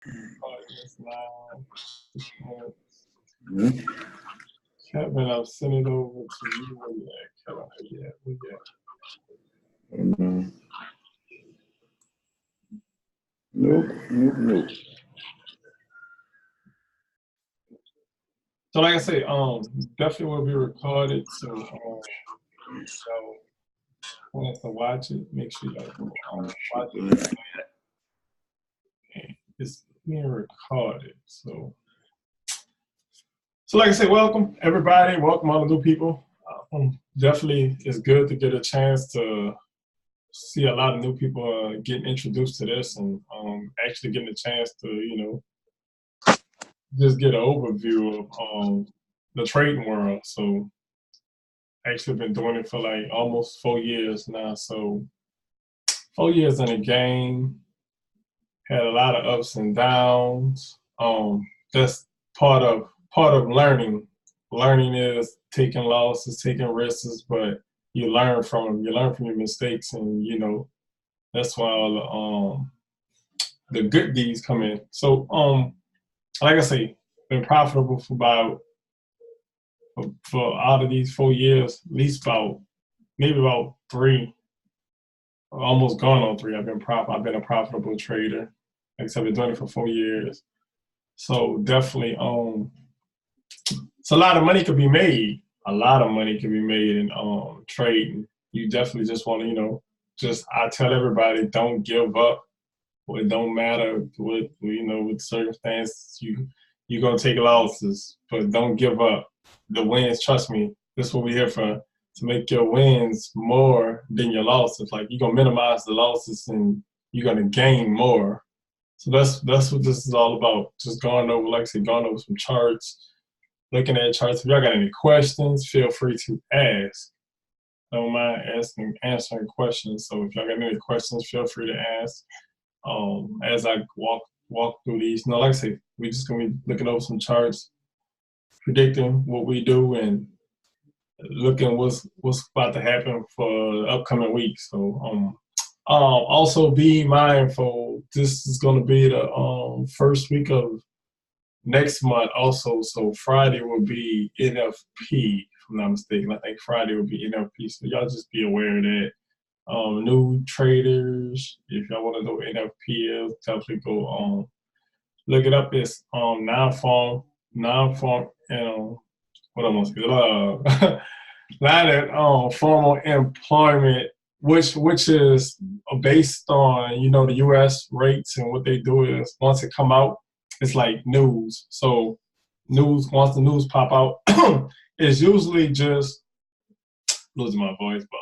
Audience now. Mm-hmm. Kevin, I'll send it over to you. Where you at, Kevin? Yeah, we got. Mm-hmm. Nope, nope, nope. So like I say, definitely will be recorded. So y'all want to watch it, make sure y'all watch it. And it's being recorded. So like I say, welcome everybody. Welcome all the new people. Definitely, it's good to get a chance to see a lot of new people getting introduced to this and actually getting a chance to just get an overview of the trading world. So actually been doing it for like almost 4 years now. So 4 years in the game, had a lot of ups and downs. That's part of learning. Learning is taking losses, taking risks, but you learn from them. You learn from your mistakes, and that's why all the good deeds come in. So like I say, been profitable for out of these 4 years, at least maybe about three, almost gone on three. I've been a profitable trader. Like I said, I've been doing it for 4 years. So definitely, so a lot of money could be made. A lot of money can be made in trading. You definitely just want to, I tell everybody, don't give up. It don't matter with circumstances. You're gonna take losses, but don't give up. The wins, trust me, this is what we're here for, to make your wins more than your losses. Like, you're gonna minimize the losses and you're gonna gain more. So that's what this is all about. Just going over, like I said, going over some charts, looking at charts. If y'all got any questions, feel free to ask. Don't mind answering questions. So if y'all got any questions, feel free to ask. As I walk through these. No, like I say, we're just gonna be looking over some charts, predicting what we do, and looking what's about to happen for the upcoming week. So also be mindful. This is gonna be the first week of next month. Also, so Friday will be NFP. If I'm not mistaken, I think Friday will be NFP. So y'all just be aware of that. New traders, if y'all want to know what NFP is, definitely go look it up. It's non-farm, what am I saying? Not formal employment, which is based on the U.S. rates, and what they do is once it come out, it's like news. So once the news pop out, it's usually just losing my voice, but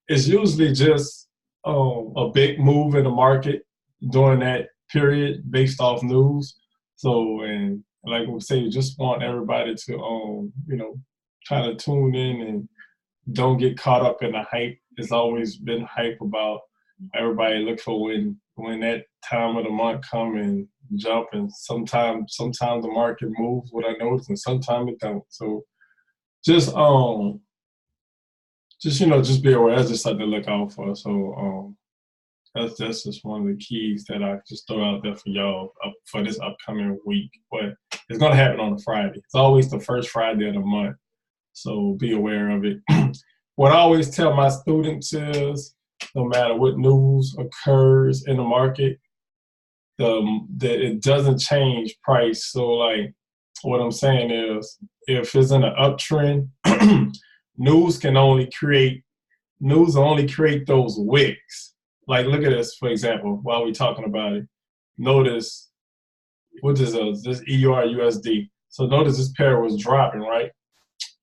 it's usually just a big move in the market during that period based off news. So, and like we say, we just want everybody to try to tune in and don't get caught up in the hype. It's always been hype about everybody look for when that time of the month come and jump, and sometimes the market moves what I notice, and sometimes it don't. So just just be aware. That's just something to look out for. So that's just one of the keys that I just throw out there for y'all for this upcoming week. But it's gonna happen on a Friday. It's always the first Friday of the month, so be aware of it. What I always tell my students is, no matter what news occurs in the market, that it doesn't change price. So, like, what I'm saying is, if it's in an uptrend, news can only create those wicks. Like, look at this, for example, while we're talking about it. Notice, what is this EUR/USD. So notice this pair was dropping, right?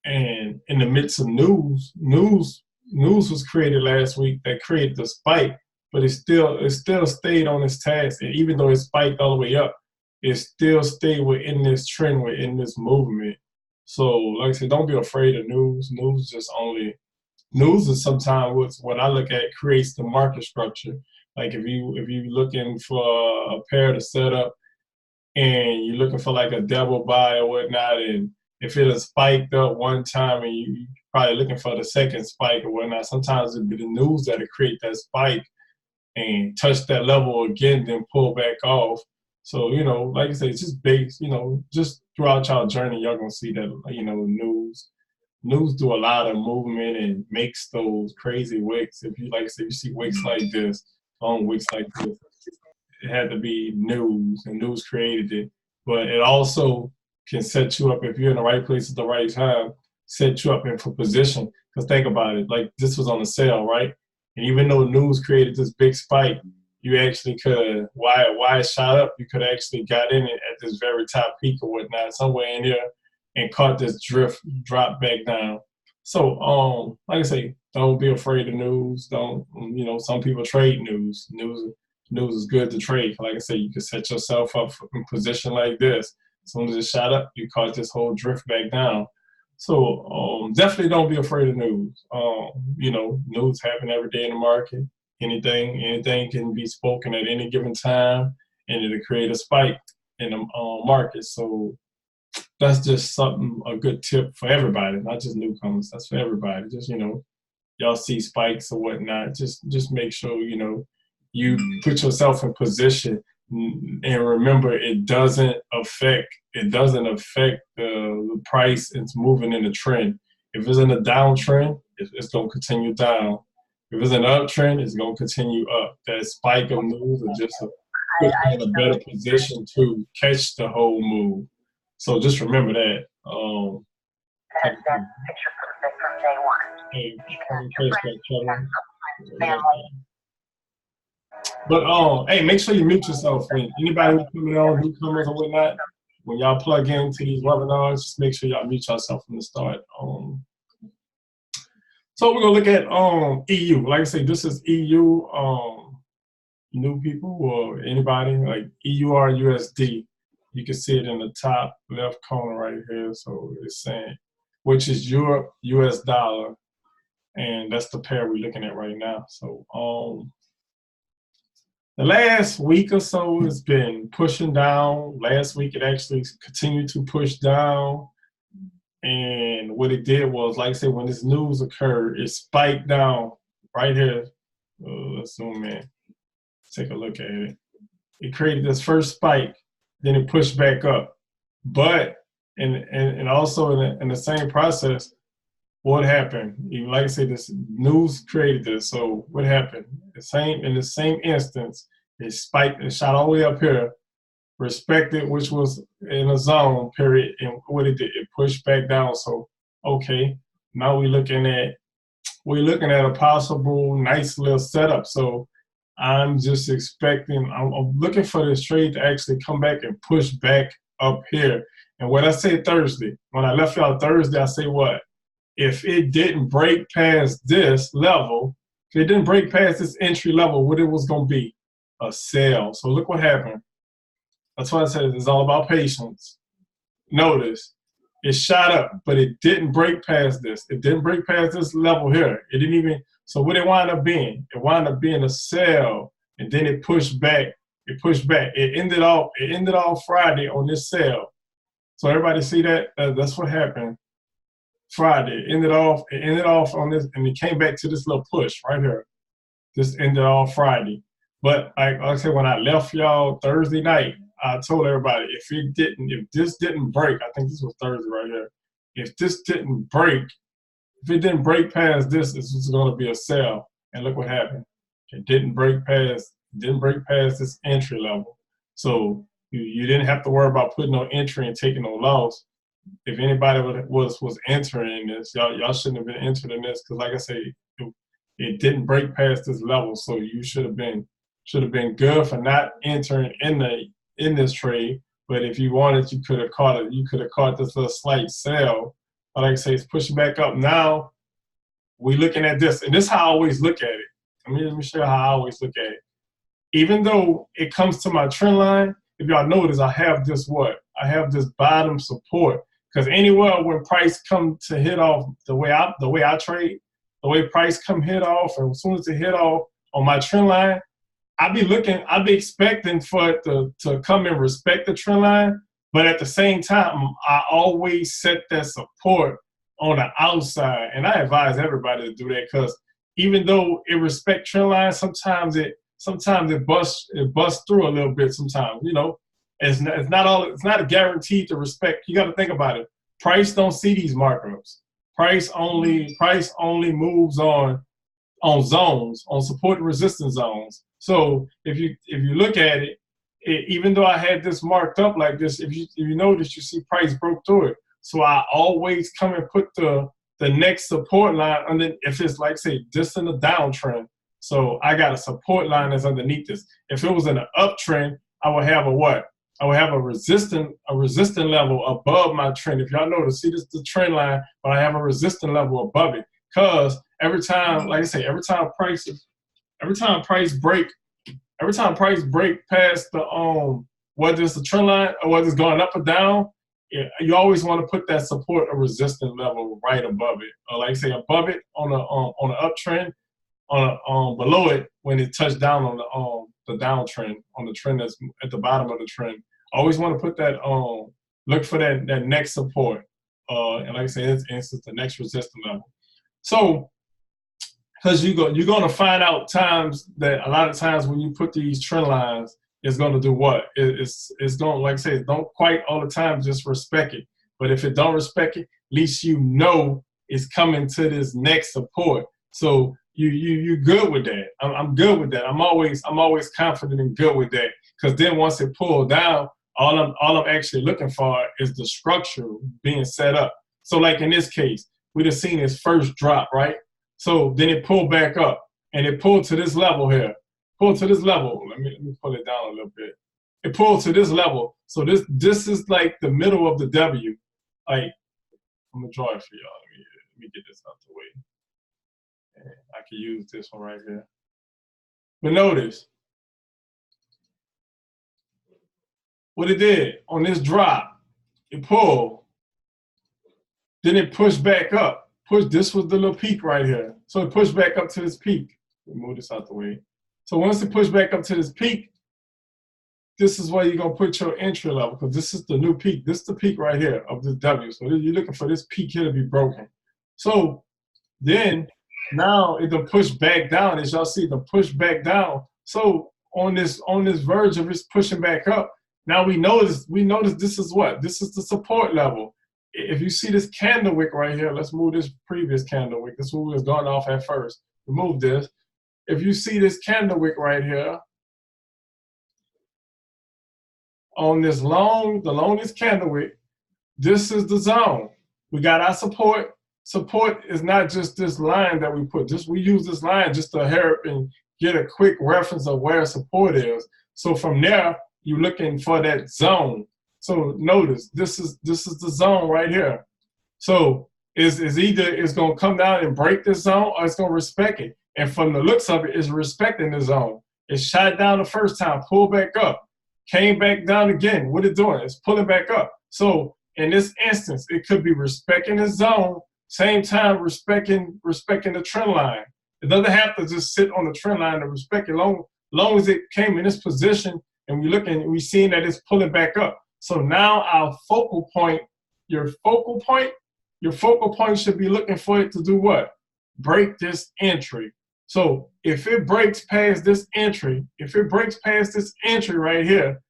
And in the midst of news was created last week that created the spike, but it still stayed on its task. And even though it spiked all the way up, it still stayed within this trend, within this movement. So, like I said, don't be afraid of news. News is sometimes what I look at creates the market structure. Like, if you looking for a pair to set up, and you're looking for like a double buy or whatnot, and if it has spiked up one time and you probably looking for the second spike or whatnot, sometimes it'd be the news that'll create that spike and touch that level again, then pull back off. So, you know, like I say, it's just based, you know, just throughout y'all journey, y'all gonna see that, you know, news do a lot of movement and makes those crazy wicks. If you, like I said, you see wicks like this, long wicks like this, it had to be news, and news created it. But it also can set you up, if you're in the right place at the right time, set you up in for position. Because think about it, like this was on the sale, right? And even though news created this big spike, you actually could, why it shot up, you could actually got in it at this very top peak or whatnot, somewhere in there, and caught this drift, drop back down. So, like I say, don't be afraid of news. Don't, you know, some people trade news. News is good to trade. Like I said, you can set yourself up in position like this. As soon as it shot up, you caught this whole drift back down. So definitely don't be afraid of news. You know, news happen every day in the market. Anything can be spoken at any given time, and it'll create a spike in the market. So that's just something, a good tip for everybody, not just newcomers. That's for everybody. Just, you know, y'all see spikes or whatnot, just make sure, you know, you put yourself in position, and remember it doesn't affect the price. It's moving in the trend. If it's in a downtrend, it's going to continue down. If it's an uptrend, it's going to continue up. That spike of news is just put you in a better position to catch the whole move. So just remember that. That picture perfect from day one. Hey, Family. but hey, make sure you mute yourself. When anybody who's coming on, newcomers or whatnot, when y'all plug into these webinars, just make sure y'all mute yourself from the start. So we're gonna look at EU. Like I say, this is EU. New people or anybody like EUR USD. You can see it in the top left corner right here. So it's saying, which is Europe US dollar, and that's the pair we're looking at right now. So the last week or so it's been pushing down. Last week it actually continued to push down. And what it did was, like I said, when this news occurred, it spiked down right here. Let's zoom in, take a look at it. It created this first spike, then it pushed back up. But, and also in the same process, what happened? Like I said, this news created this. So what happened? In the same instance, it spiked, it shot all the way up here, respected, which was in a zone period, and what it did, it pushed back down. So okay, now we're looking at a possible nice little setup. So I'm just expecting, I'm looking for this trade to actually come back and push back up here. And when I say Thursday, when I left y'all Thursday, I say what? If it didn't break past this level, if it didn't break past this entry level, what it was going to be? A sell. So look what happened. That's why I said it's all about patience. Notice, it shot up, but it didn't break past this. It didn't break past this level here. It didn't even, so what it wound up being? It wound up being a sell, and then it pushed back. It pushed back. It ended off Friday on this sell. So everybody see that? That's what happened. Friday. It ended off on this, and it came back to this little push right here. This ended off Friday. But like I said, when I left y'all Thursday night, I told everybody, if this didn't break, I think this was Thursday right here. If it didn't break past this, this was going to be a sell. And look what happened. It didn't break past this entry level. So you didn't have to worry about putting no entry and taking no loss. If anybody was entering this, y'all shouldn't have been entering this, because like I say, it didn't break past this level. So you should have been good for not entering in this trade. But if you wanted, you could have caught it. You could have caught this little slight sell. But like I say, it's pushing back up. Now we're looking at this, and this is how I always look at it. Let me show you how I always look at it. Even though it comes to my trend line, if y'all notice, I have this bottom support. Because anywhere when price come to hit off the way I trade, the way price come hit off, and as soon as it hit off on my trend line, I'd be expecting for it to come and respect the trend line. But at the same time, I always set that support on the outside. And I advise everybody to do that, because even though it respects trend line, sometimes it busts through a little bit sometimes, you know. It's not a guaranteed to respect. You got to think about it. Price don't see these markups. Price only moves on zones, on support and resistance zones. So if you look at it, even though I had this marked up like this, if you notice, you see price broke through it. So I always come and put the next support line under, if it's like, say, this in a downtrend. So I got a support line that's underneath this. If it was in an uptrend, I would have a what? I would have a resistant level above my trend. If y'all notice, see this the trend line, but I have a resistant level above it. Cause every time, like I say, every time price break past the whether it's the trend line or whether it's going up or down, you always want to put that support or resistance level right above it, or like I say, above it on the uptrend, below it when it touched down on the downtrend, on the trend that's at the bottom of the trend. Always want to put that look for that next support, and like I say, it's the next resistance level. So, because you're going to find out times that a lot of times when you put these trend lines, it's going to do what? It's going to, like I say, don't quite all the time just respect it. But if it don't respect it, at least you know it's coming to this next support. So you're good with that. I'm good with that. I'm always confident and good with that. Because then once it pulled down, all I'm actually looking for is the structure being set up. So like in this case, we'd have seen its first drop, right? So then it pulled back up, and it pulled to this level here. Pulled to this level. Let me pull it down a little bit. It pulled to this level. So this is like the middle of the W. Like, I'm gonna draw it for y'all. Let me get this out the way. And I can use this one right here. But notice what it did on this drop. It pulled. Then it pushed back up. This was the little peak right here. So it pushed back up to this peak. Let me move this out the way. So once it pushed back up to this peak, this is where you're going to put your entry level, because this is the new peak. This is the peak right here of this W. So you're looking for this peak here to be broken. So then now it'll push back down. As y'all see, the push back down. So on this verge of it's pushing back up, now we notice this is what? This is the support level. If you see this candle wick right here, let's move this previous candle wick. This is what we was going off at first. Remove this. If you see this candle wick right here, on this the longest candle wick, this is the zone. We got our support. Support is not just this line that we put. We use this line just to help and get a quick reference of where support is. So from there, you're looking for that zone. So notice this is the zone right here. So it's either it's gonna come down and break this zone, or it's gonna respect it. And from the looks of it, it's respecting the zone. It shot down the first time, pulled back up, came back down again. What it's doing? It's pulling back up. So in this instance, it could be respecting the zone, same time respecting the trend line. It doesn't have to just sit on the trend line to respect it. Long as it came in this position and we're seeing that it's pulling back up. So now our focal point, your focal point should be looking for it to do what? Break this entry. So if it breaks past this entry, right here,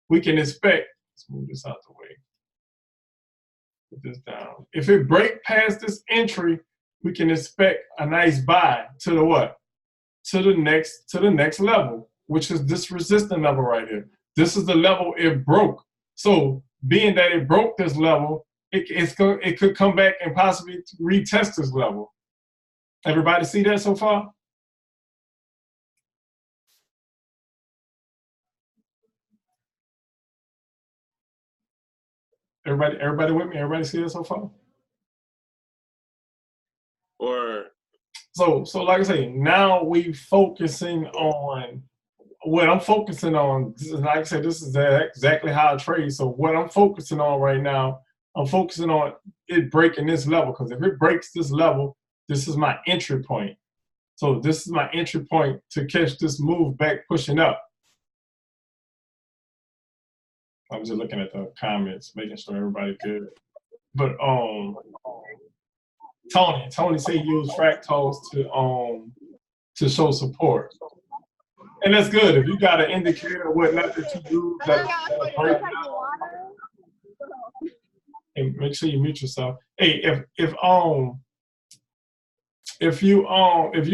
we can expect, let's move this out the way. Put this down. If it breaks past this entry, we can expect a nice buy to the what? To the next level, which is this resistance level right here. This is the level it broke. So being that it broke this level, it could come back and possibly retest this level. Everybody see that so far? Everybody with me? Everybody see that so far? Or so like I say, now we focusing on what I'm focusing on. Like I said, this is exactly how I trade. So what I'm focusing on right now, I'm focusing on it breaking this level, because if it breaks this level, this is my entry point. So this is my entry point to catch this move back pushing up. I'm just looking at the comments, making sure everybody good. But Tony said use fractals to show support. And that's good. If you got an indicator or whatnot that you use that'll break it down, and make sure you mute yourself. Hey, if you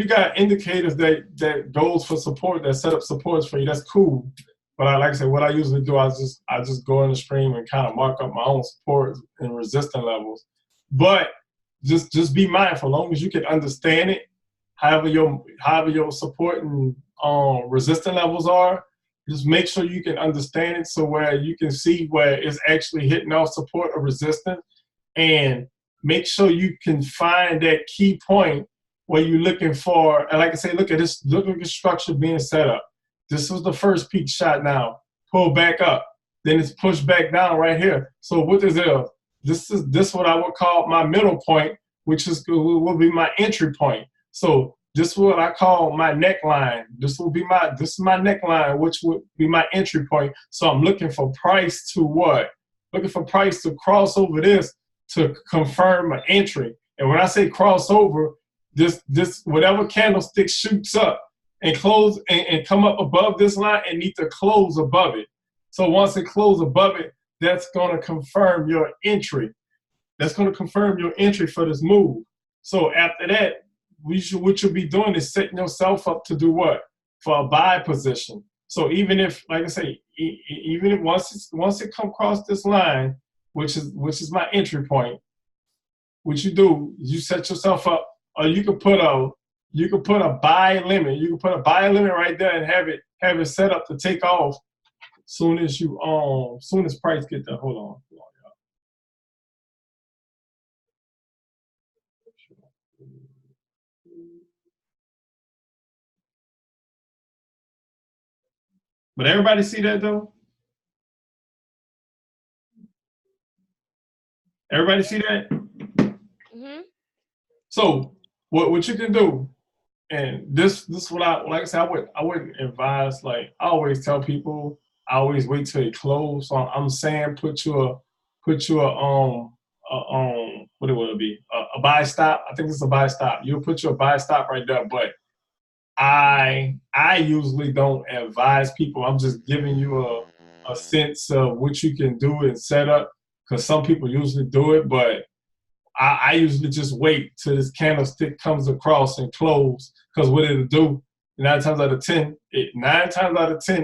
got indicators that goes for support, that set up supports for you, that's cool. But like I said, what I usually do, I just go in the stream and kind of mark up my own support and resistance levels. But just be mindful, as long as you can understand it, however your support and resistance levels are, just make sure you can understand it so where you can see where it's actually hitting off support or resistance, and make sure you can find that key point where you're looking for. And like I say, look at this, look at the structure being set up. This was the first peak shot now, pull back up, then it's pushed back down right here. So what is it? This what I would call my middle point, which will be my entry point. So this is what I call my neckline. This is my neckline, which would be my entry point. So I'm looking for price to what? Looking for price to cross over this to confirm an entry. And when I say crossover, this whatever candlestick shoots up and close and come up above this line and need to close above it. So once it closes above it, that's going to confirm your entry. That's going to confirm your entry for this move. So after that, what you'll be doing is setting yourself up to do what? For a buy position. So even if, like I say, even if once it come across this line, which is my entry point, what you do is you set yourself up, or you could put a buy limit. You can put a buy limit right there and have it set up to take off soon as price get there. Hold on, y'all. But everybody see that though? Everybody see that? Mm-hmm. So what you can do, and this what like I said, I wouldn't advise. Like I always tell people, I always wait till it close. So I'm saying put you a what it would be a buy stop. I think it's a buy stop. You'll put your buy stop right there. But I usually don't advise people. I'm just giving you a sense of what you can do and set up, because some people usually do it, but I usually just wait till this candlestick comes across and close, because what it'll do, 9 times out of 10, it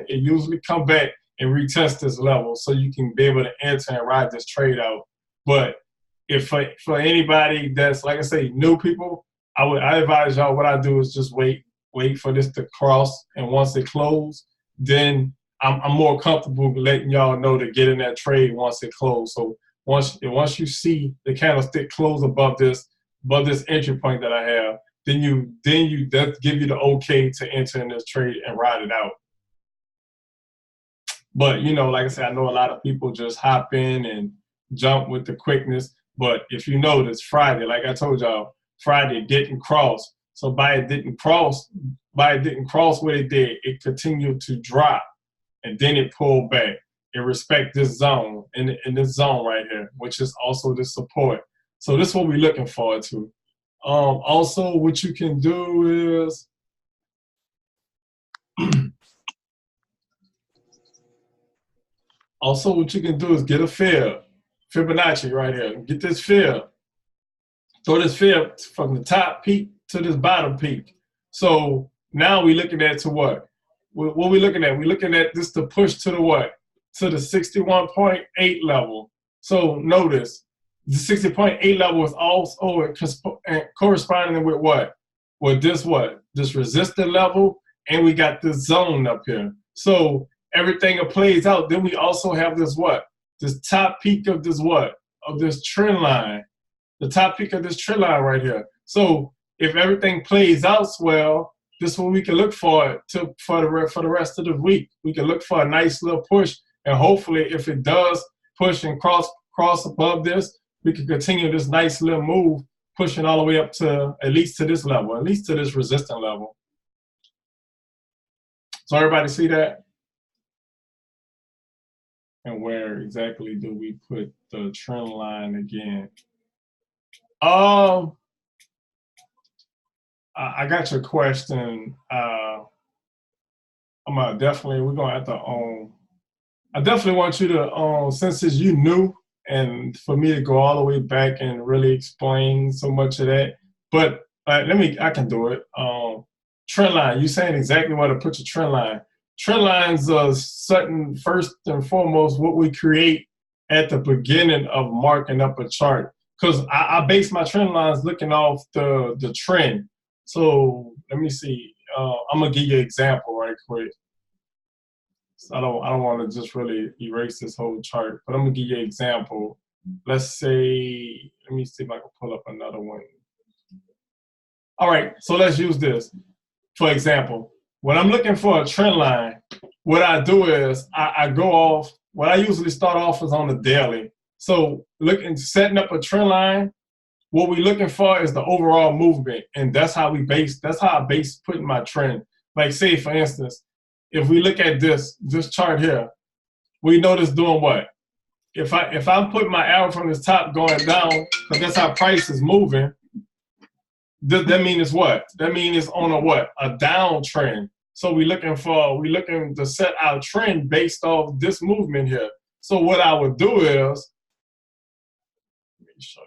usually come back and retest this level, so you can be able to enter and ride this trade out. But if for anybody that's, like I say, new people, I advise y'all, what I do is just wait for this to cross, and once it closes, then I'm more comfortable letting y'all know to get in that trade once it closes. So once you see the candlestick close above this entry point that I have, then you that give you the okay to enter in this trade and ride it out. But like I said, I know a lot of people just hop in and jump with the quickness. But if you notice, Friday, like I told y'all, Friday didn't cross. So by it didn't cross what it did, it continued to drop, and then it pulled back and respect this zone, in this zone right here, which is also the support. So this is what we're looking forward to. Also, what you can do is get a fib, Fibonacci right here. Get this fib. Throw this fib from the top peak to this bottom peak. So now we're looking at to what? What are we looking at? We're looking at this to push to the what? To the 61.8 level. So notice the 60.8 level is also corresponding with what? With this resistance level, and we got this zone up here. So everything plays out. Then we also have this what? This top peak of this what? Of this trend line. The top peak of this trend line right here. So if everything plays out well, this is what we can look for for the rest of the week. We can look for a nice little push, and hopefully, if it does push and cross above this, we can continue this nice little move, pushing all the way up to at least to this level, at least to this resistance level. So everybody see that? And where exactly do we put the trend line again? I got your question. I'm gonna definitely, we're gonna have to, I definitely want you to, since it's you new, and for me to go all the way back and really explain so much of that. But I can do it. Trend line, you saying exactly where to put your trend line. Trend lines are certain, first and foremost, what we create at the beginning of marking up a chart. Because I base my trend lines looking off the trend. So let me see. I'm gonna give you an example right quick. So I don't want to just really erase this whole chart, but I'm gonna give you an example. Let's say, let me see if I can pull up another one. All right, so let's use this. For example, when I'm looking for a trend line, what I do is I go off, what I usually start off is on the daily. So setting up a trend line, what we're looking for is the overall movement. And that's how I base putting my trend. Like say, for instance, if we look at this chart here, we notice doing what? If I'm putting my arrow from the top going down, because that's how price is moving, that means it's what? That means it's on a what? A downtrend. So we're looking to set our trend based off this movement here. So what I would do is, let me show you.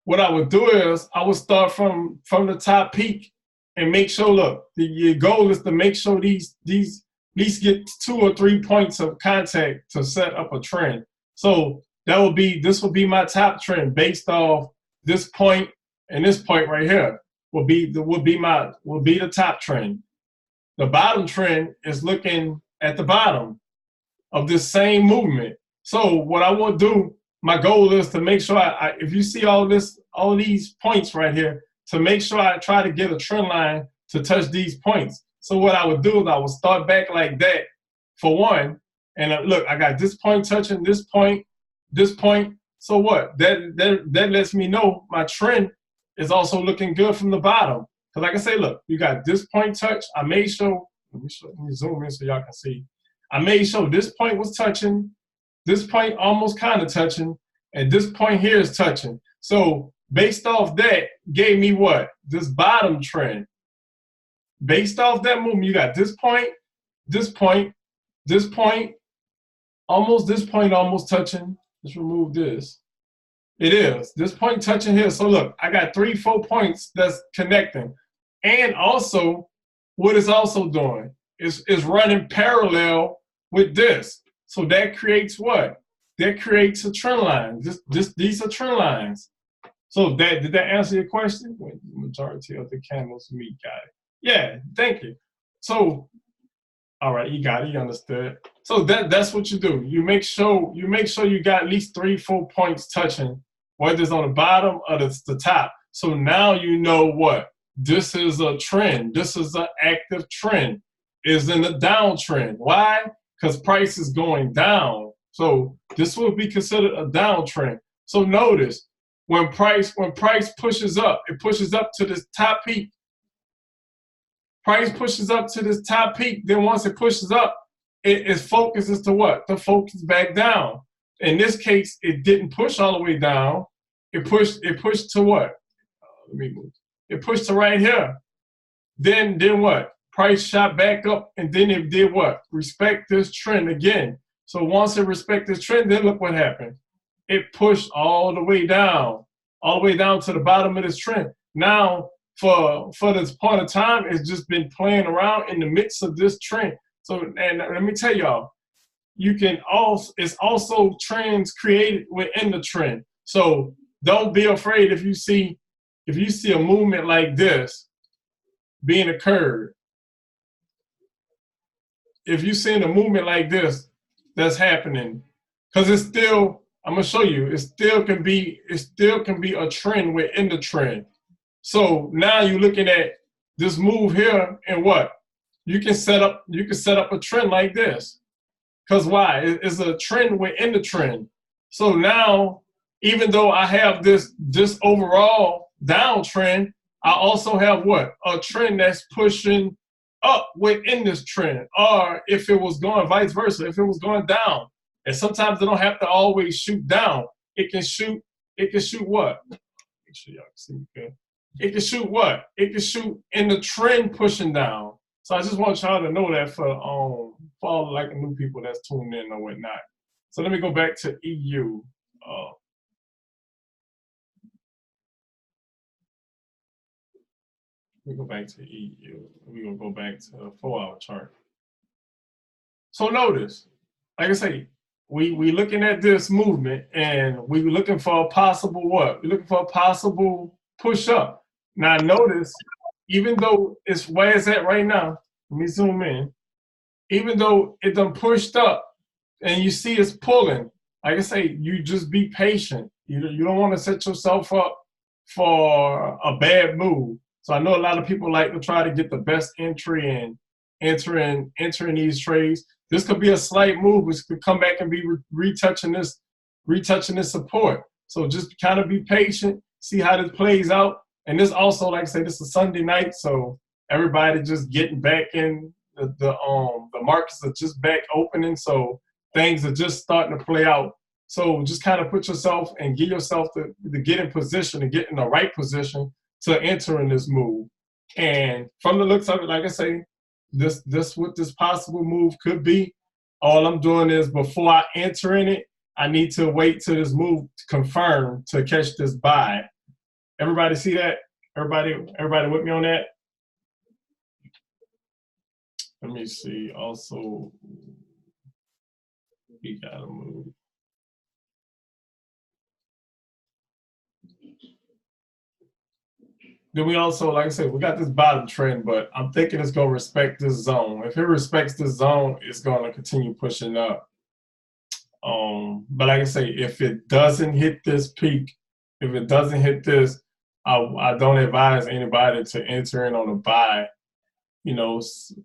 What I would do is I would start from the top peak and make sure, look, your goal is to make sure these at least get 2 or 3 points of contact to set up a trend. So this will be my top trend based off this point and this point right here will be the top trend. The bottom trend is looking at the bottom of this same movement. So what I will do, my goal is to make sure if you see all these points right here, to make sure I try to get a trend line to touch these points. So what I would do is I would start back like that for one, and look, I got this point touching this point, this point. So what? That lets me know my trend is also looking good from the bottom. Because like I say, look, you got this point touch. I made sure, let me zoom in so y'all can see. I made sure this point was touching, this point almost kind of touching, and this point here is touching. So based off that, gave me what? This bottom trend. Based off that movement, you got this point, this point, this point, this point almost touching. Let's remove this. It is. This point touching here. So look, I got 3, 4 points that's connecting. And also, what it's also doing is running parallel with this. So that creates what? That creates a trend line. These are trend lines. So did that answer your question? The majority of the candles meet, got it. Yeah, thank you. So, all right, you got it, you understood. So that's what you do. You make sure you got at least 3, 4 points touching, whether it's on the bottom or the top. So now you know what? This is a trend. This is an active trend. Is in a downtrend. Why? Because price is going down. So this will be considered a downtrend. So notice when price pushes up, it pushes up to this top peak. Price pushes up to this top peak. Then once it pushes up, it focuses to what? To focus back down. In this case, it didn't push all the way down. It pushed to what? Let me move. It pushed to right here. Then what? Price shot back up, and then it did what? Respect this trend again. So once it respect this trend, then look what happened. It pushed all the way down to the bottom of this trend. Now, for this point of time, it's just been playing around in the midst of this trend. So, and let me tell y'all, it's also trends created within the trend. So don't be afraid if you see a movement like this being occurred. If you're seeing a movement like this that's happening, because it's still, I'm gonna show you, it still can be a trend within the trend. So now you're looking at this move here, and what? You can set up a trend like this. Because why? It's a trend within the trend. So now, even though I have this overall downtrend, I also have what? A trend that's pushing up within this trend. Or if it was going vice versa, if it was going down. And sometimes it don't have to always shoot down. It can shoot what? Make sure y'all can see me good. It can shoot what? It can shoot in the trend pushing down. So I just want y'all to know that for all like new people that's tuned in or whatnot. So let me go back to EU. We go back to EU. We're gonna go back to the 4-hour chart. So notice, like I say, we looking at this movement and we looking for a possible what? We're looking for a possible push up. Now notice, even though it's where it's at right now, let me zoom in. Even though it done pushed up and you see it's pulling, like I say, you just be patient. You don't want to set yourself up for a bad move. So I know a lot of people like to try to get the best entry and entering these trades. This could be a slight move, which could come back and be retouching this support. So just kind of be patient, see how this plays out. And this also, like I say, this is Sunday night, so everybody just getting back in. The markets are just back opening, so things are just starting to play out. So just kind of put yourself and give yourself to get in position and get in the right position to enter in this move. And from the looks of it, like I say, this what this possible move could be. All I'm doing is before I enter in it, I need to wait till this move confirm to catch this buy. Everybody see that? Everybody with me on that? Let me see. Also, we gotta move. Then we also, like I said, we got this bottom trend, but I'm thinking it's gonna respect this zone. If it respects this zone, it's gonna continue pushing up. But like I say, if it doesn't hit this peak, if it doesn't hit this, I don't advise anybody to enter in on a buy. You know,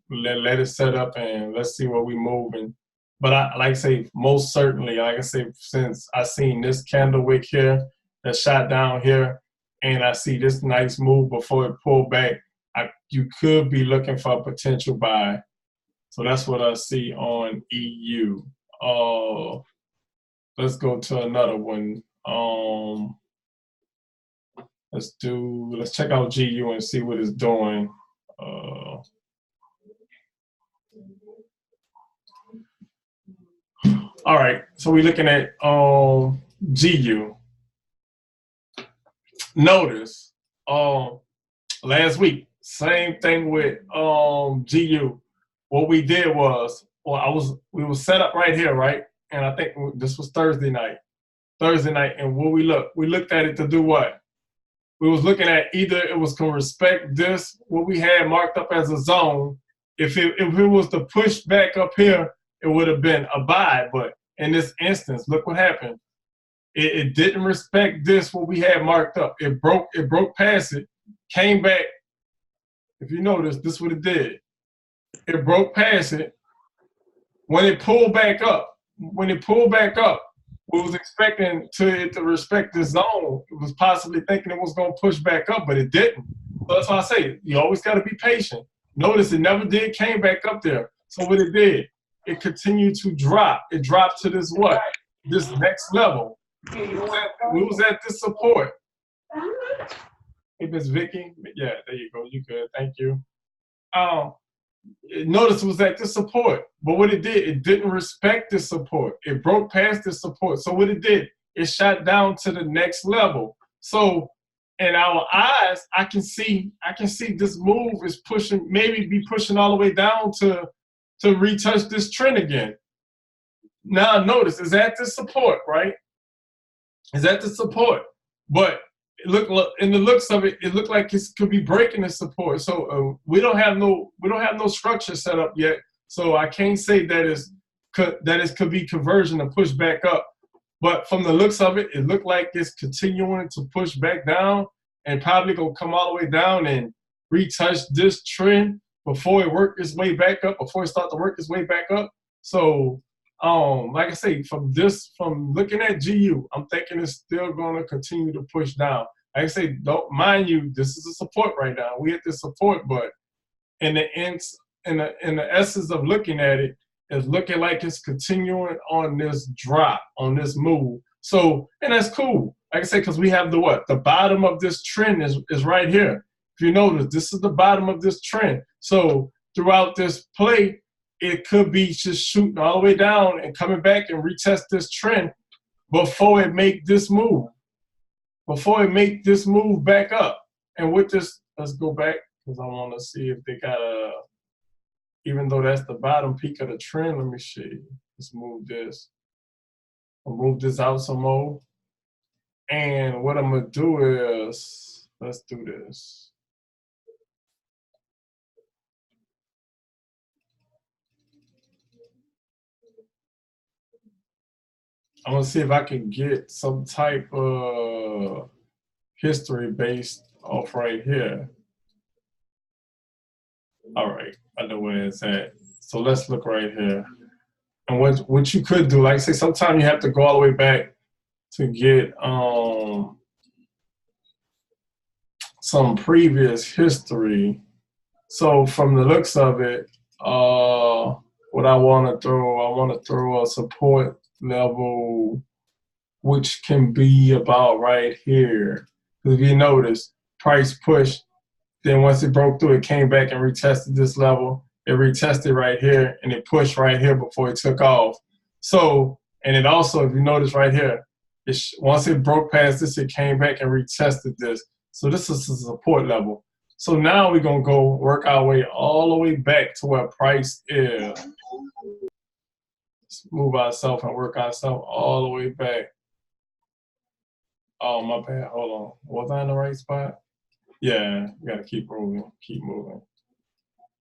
let it set up and let's see where we moving. But I like I say, most certainly, like I say, since I seen this candle wick here that shot down here, and I see this nice move before it pulled back, you could be looking for a potential buy. So that's what I see on EU. Let's go to another one. Let's check out GU and see what it's doing. All right, so we're looking at GU. Notice last week, same thing with GU. What we did was, we were set up right here, right? And I think this was Thursday night, and what we looked at it to do what? We was looking at either it was going to respect this, what we had marked up as a zone. If it was to push back up here, it would have been a buy. But in this instance, look what happened. It didn't respect this, what we had marked up. It broke past it, came back. If you notice, this is what it did. It broke past it. When it pulled back up, we was expecting it to respect the zone. It was possibly thinking it was going to push back up, but it didn't. So that's why I say, you always got to be patient. Notice it never did, came back up there. So what it did, it continued to drop. It dropped to this what? This next level. We was at this support. Hey, Miss Vicky. Yeah, there you go. You good. Thank you. Notice it was at this support, but what it did, it didn't respect this support. It broke past this support. So what it did, it shot down to the next level. So in our eyes, I can see this move is pushing, maybe be pushing all the way down to retouch this trend again. Now notice, it's at this support, right? It's at the support, but in the looks of it, it looked like it could be breaking the support. So we don't have no structure set up yet. So I can't say that it could be conversion to push back up. But from the looks of it, it looked like it's continuing to push back down and probably gonna come all the way down and retouch this trend before it work its way back up, before it start to work its way back up. So like I say, from looking at GU, I'm thinking it's still going to continue to push down. Like I say, don't mind you, this is a support right now. We at this support, but in the essence of looking at it, it's looking like it's continuing on this drop, on this move. So, and that's cool. Like I say, because we have the what? The bottom of this trend is right here. If you notice, this is the bottom of this trend. So throughout this play, it could be just shooting all the way down and coming back and retest this trend before it make this move. Before it make this move back up. And with this, let's go back because I want to see if they got a, even though that's the bottom peak of the trend, let me see. Let's move this. I'll move this out some more. And what I'm going to do is, let's do this. I'm going to see if I can get some type of history based off right here. All right, I know where it's at. So let's look right here. And what you could do, like say, sometimes you have to go all the way back to get some previous history. So from the looks of it, what I want to throw a support level, which can be about right here. Because if you notice, price push, then once it broke through, it came back and retested this level. It retested right here, and it pushed right here before it took off. So, and it also, if you notice right here, once it broke past this, it came back and retested this. So this is a support level. So now we're going to go work our way all the way back to where price is. Let's move ourselves and work ourselves all the way back. Oh, my bad. Hold on. Was I in the right spot? Yeah, we got to keep moving, keep moving,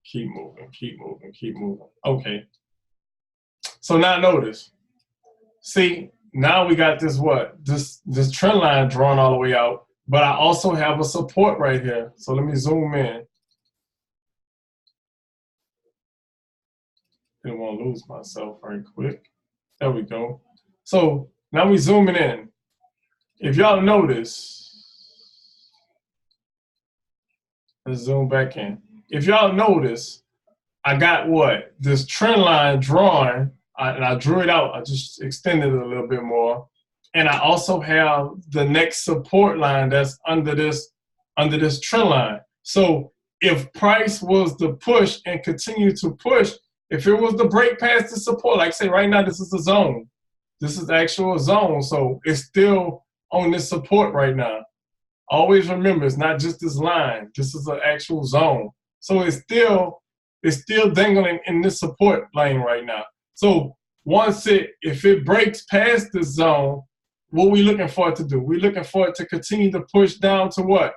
keep moving, keep moving, keep moving. Okay. So now notice. See, now we got this what? This trend line drawn all the way out, but I also have a support right here. So let me zoom in. Didn't want to lose myself right quick. There we go. So now we zooming in. If y'all notice, let's zoom back in. If y'all notice, I got what? This trend line drawn, and I drew it out. I just extended it a little bit more. And I also have the next support line that's under this trend line. So if price was to push and continue to push, if it was to break past the support, like say right now, this is a zone. This is actual zone. So it's still on this support right now. Always remember, it's not just this line. This is an actual zone. So it's still dangling in this support lane right now. So if it breaks past this zone, what we looking for it to do? We're looking for it to continue to push down to what?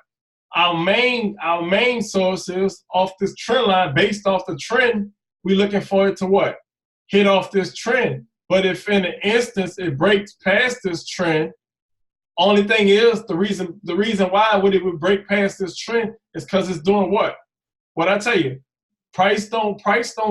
Our main source is off this trend line, based off the trend. We're looking for it to what? Hit off this trend. But if in an instance it breaks past this trend, only thing is the reason why it would break past this trend is because it's doing what? What I tell you, price don't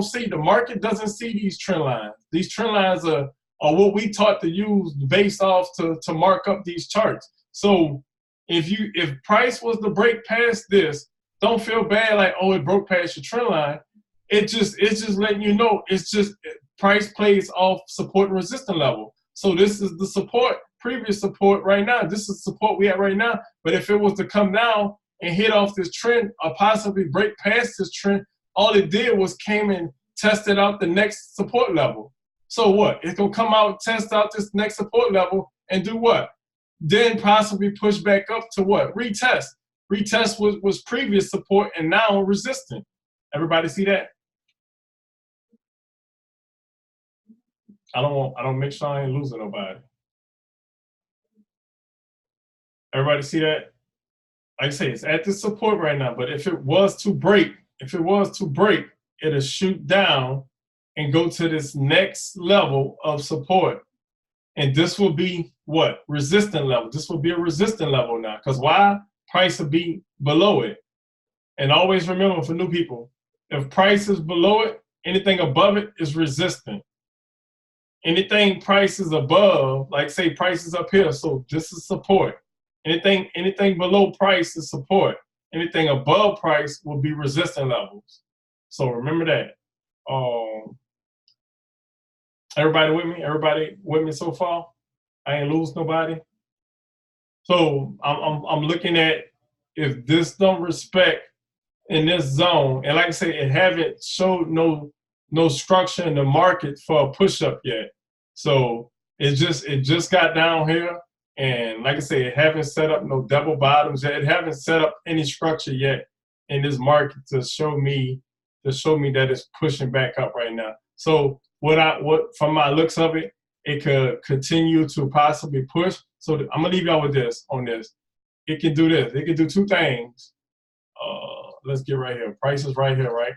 see, the market doesn't see these trend lines. These trend lines are what we taught to use based off to mark up these charts. So if price was to break past this, don't feel bad like, oh, it broke past your trend line. It's just letting you know, it's just price plays off support and resistance level. So this is the support, previous support right now. This is support we have right now. But if it was to come down and hit off this trend or possibly break past this trend, all it did was came and tested out the next support level. So what? It's going to come out, test out this next support level and do what? Then possibly push back up to what? Retest. Retest was previous support and now resistant. Everybody see that? I don't make sure I ain't losing nobody. Everybody see that? Like I say, it's at the support right now, but if it was to break, it'll shoot down and go to this next level of support. And this will be what? Resistant level. This will be a resistant level now. Because why? Price will be below it. And always remember for new people, if price is below it, anything above it is resistant. Anything price is above, like say price is up here, so this is support. Anything below price is support. Anything above price will be resistance levels. So remember that. Everybody with me? Everybody with me so far? I ain't lose nobody. So I'm looking at if this don't respect in this zone, and like I say, it haven't showed no structure in the market for a push up yet. So it just got down here, and like I say, it haven't set up no double bottoms yet. It haven't set up any structure yet in this market to show me that it's pushing back up right now. So what from my looks of it, it could continue to possibly push. So I'm gonna leave y'all with this on this. It can do this. It can do two things. Let's get right here. Price is right here, right?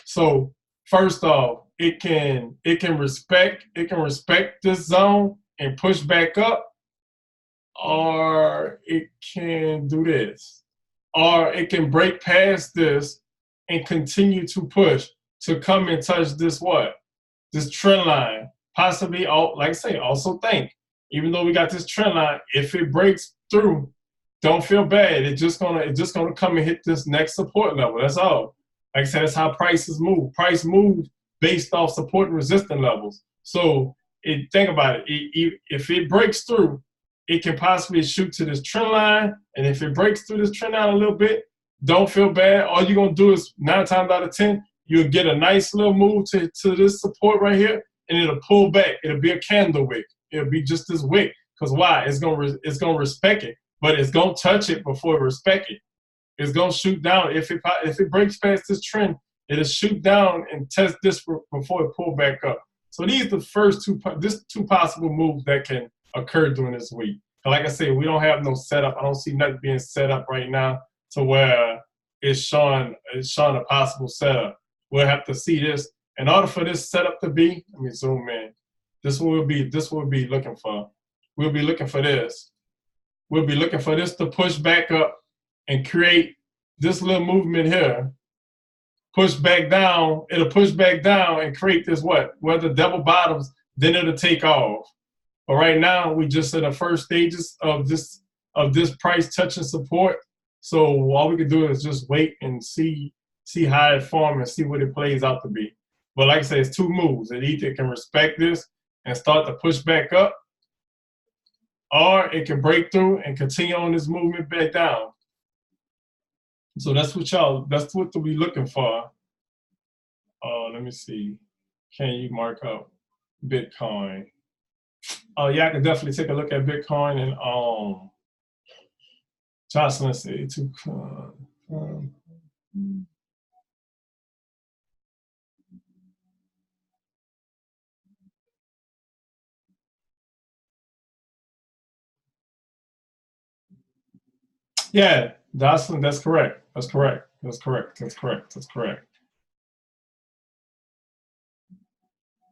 So first off, it can respect this zone and push back up, or it can do this, or it can break past this and continue to push to come and touch this this trend line. Possibly, like I say, also think, even though we got this trend line, if it breaks through, don't feel bad. It's just gonna come and hit this next support level. That's all. Like I said, that's how prices move. Price moves based off support and resistance levels. So think about it. If it breaks through, it can possibly shoot to this trend line. And if it breaks through this trend line a little bit, don't feel bad. All you're gonna do is 9 times out of 10, you'll get a nice little move to this support right here, and it'll pull back. It'll be a candle wick. It'll be just this wick. Because why? It's gonna respect it, but it's gonna touch it before it respect it. It's gonna shoot down. If it breaks past this trend, it'll shoot down and test this before it pull back up. So these are the first two possible moves that can occur during this week. But like I said, we don't have no setup. I don't see nothing being set up right now to where it's showing a possible setup. We'll have to see this. In order for this setup to be, let me zoom in. This will be looking for. We'll be looking for this. We'll be looking for this to push back up and create this little movement here. Push back down. It'll push back down and create this where the double bottoms, then it'll take off. But right now, we just in the first stages of this price touching support. So all we can do is just wait and see how it forms and see what it plays out to be. But like I said, it's two moves. It either can respect this and start to push back up, or it can break through and continue on this movement back down. So that's what we're looking for. Let me see. Can you mark up Bitcoin? Oh yeah, I can definitely take a look at Bitcoin and Jocelyn said yeah, Jocelyn, that's correct. That's correct. That's correct. That's correct. That's correct.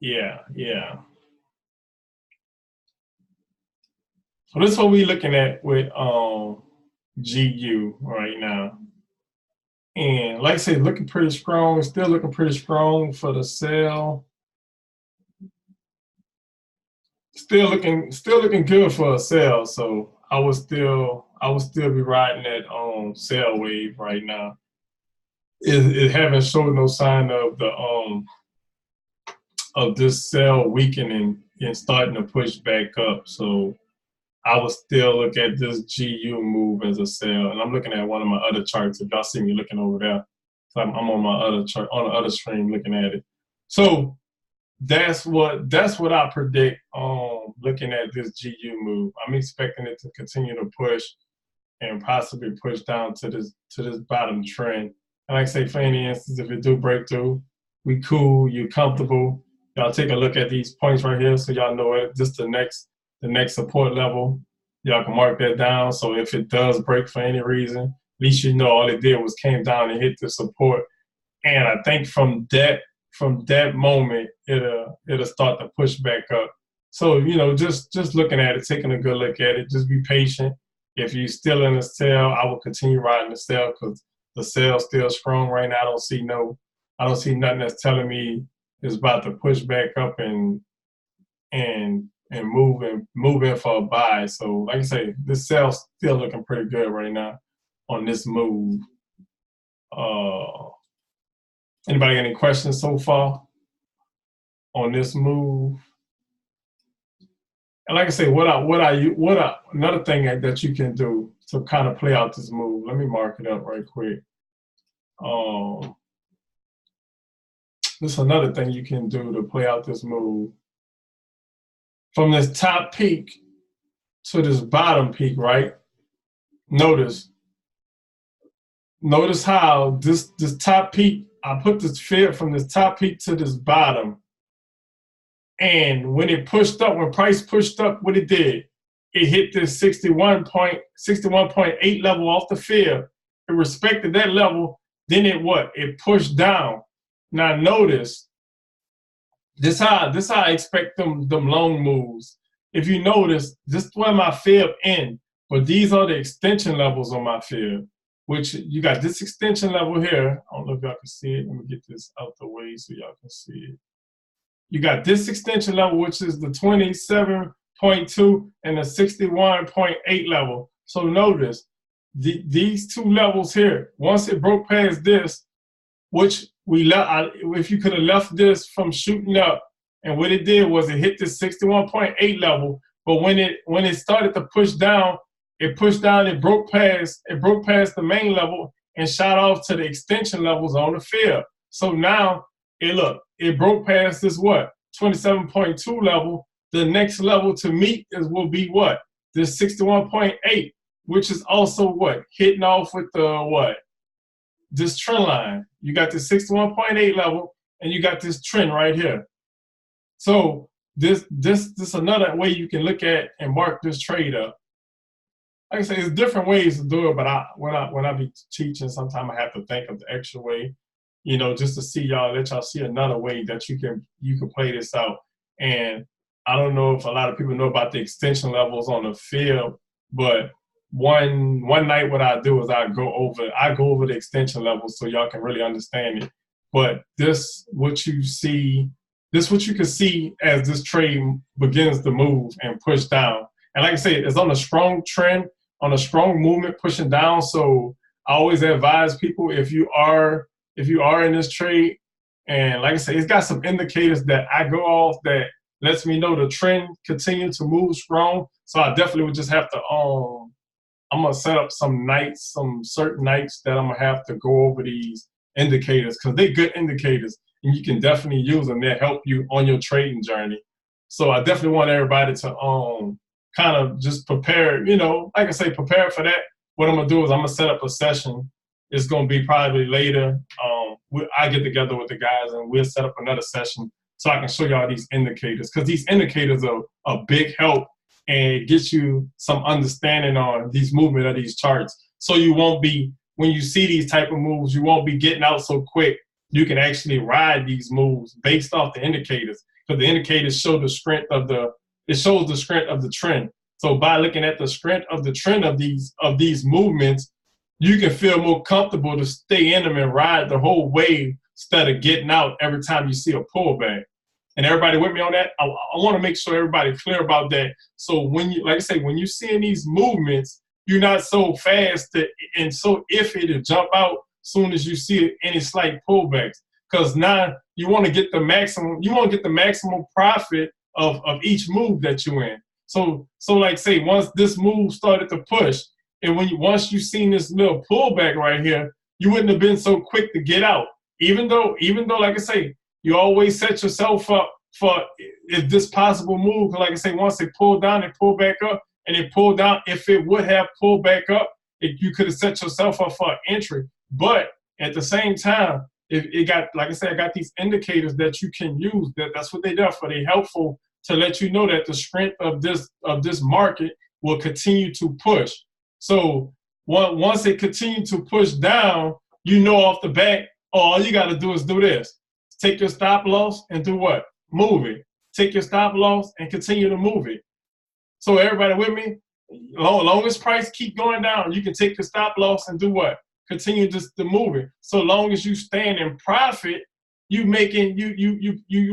Yeah, yeah. So this is what we're looking at with GU right now. And like I said, looking pretty strong, still looking pretty strong for the sell. Still looking good for a sell. So I would still be riding that sell wave right now. It haven't showed no sign of this sell weakening and starting to push back up. So I would still look at this GU move as a sell. And I'm looking at one of my other charts. If y'all see me looking over there, so I'm on my other chart, on the other stream looking at it. So that's what I predict looking at this GU move. I'm expecting it to continue to push and possibly push down to this bottom trend. And like I say, for any instance, if it do break through, we cool, you're comfortable. Y'all take a look at these points right here so y'all know it. This the next support level. Y'all can mark that down. So if it does break for any reason, at least you know all it did was came down and hit the support. And I think from that moment, it'll start to push back up. So, you know, just looking at it, taking a good look at it, just be patient. If you're still in the sell, I will continue riding the sell because the sell's still strong right now. I don't see nothing that's telling me it's about to push back up and move in for a buy. So like I say, this sell's still looking pretty good right now on this move. Anybody got any questions so far on this move? And like I say, another thing that you can do to kind of play out this move. Let me mark it up right quick. This is another thing you can do to play out this move. From this top peak to this bottom peak, right? Notice how this top peak, I put this fib from this top peak to this bottom. And when it pushed up, when price pushed up, what it did, it hit this 61.8 level off the fib. It respected that level. Then it what? It pushed down. Now notice, this how I expect them long moves. If you notice, this is where my fib end, but these are the extension levels on my fib, which you got this extension level here. I don't know if y'all can see it. Let me get this out the way so y'all can see it. You got this extension level, which is the 27.2 and the 61.8 level. So notice these two levels here, once it broke past this, which we left, if you could have left this from shooting up, and what it did was it hit this 61.8 level, but when it started to push down, it pushed down, it broke past the main level and shot off to the extension levels on the fib. So now it broke past this what? 27.2 level. The next level to meet will be what? This 61.8, which is also what? Hitting off with the what? This trend line. You got the 61.8 level and you got this trend right here. So this another way you can look at and mark this trade up. Like I say, there's different ways to do it, but when I be teaching, sometimes I have to think of the extra way, you know, just to let y'all see another way that you can play this out. And I don't know if a lot of people know about the extension levels on the field, but one night what I do is I go over the extension levels so y'all can really understand it. But this what you can see as this trade begins to move and push down. And like I said, it's on a strong trend, on a strong movement pushing down. So I always advise people, if you are in this trade, and like I say, it's got some indicators that I go off that lets me know the trend continue to move strong. So I definitely would just have to I'm gonna set up some certain nights that I'm gonna have to go over these indicators, because they're good indicators and you can definitely use them. They help you on your trading journey. So I definitely want everybody to kind of just prepare, you know, like I say, prepare for that. What I'm gonna do is I'm gonna set up a session. It's gonna be probably later. I get together with the guys and we'll set up another session so I can show y'all these indicators, because these indicators are a big help and get you some understanding on these movement of these charts. So you won't be, when you see these type of moves, you won't be getting out so quick. You can actually ride these moves based off the indicators, because the indicators show the strength of the trend. So by looking at the strength of the trend of these movements, you can feel more comfortable to stay in them and ride the whole wave instead of getting out every time you see a pullback. And everybody with me on that? I want to make sure everybody's clear about that. So when you, like I say, when you're seeing these movements, you're not so fast and so iffy to jump out soon as you see any slight pullbacks. Because now you want to get the maximum profit of each move that you're in. So like say, once this move started to push, and once you seen this little pullback right here, you wouldn't have been so quick to get out. Even though, like I say, you always set yourself up for if this possible move. Like I say, once it pulled down, it pulled back up, and it pulled down. If it would have pulled back up, you could have set yourself up for an entry. But at the same time, if it got, like I said, I got these indicators that you can use. That's what they're there for. They're helpful to let you know that the strength of this market will continue to push. So once it continues to push down, you know off the bat, all you got to do is do this. Take your stop loss and do what? Move it. Take your stop loss and continue to move it. So everybody with me? Long as price keep going down, you can take your stop loss and do what? Continue just to move it. So long as you stand in profit, you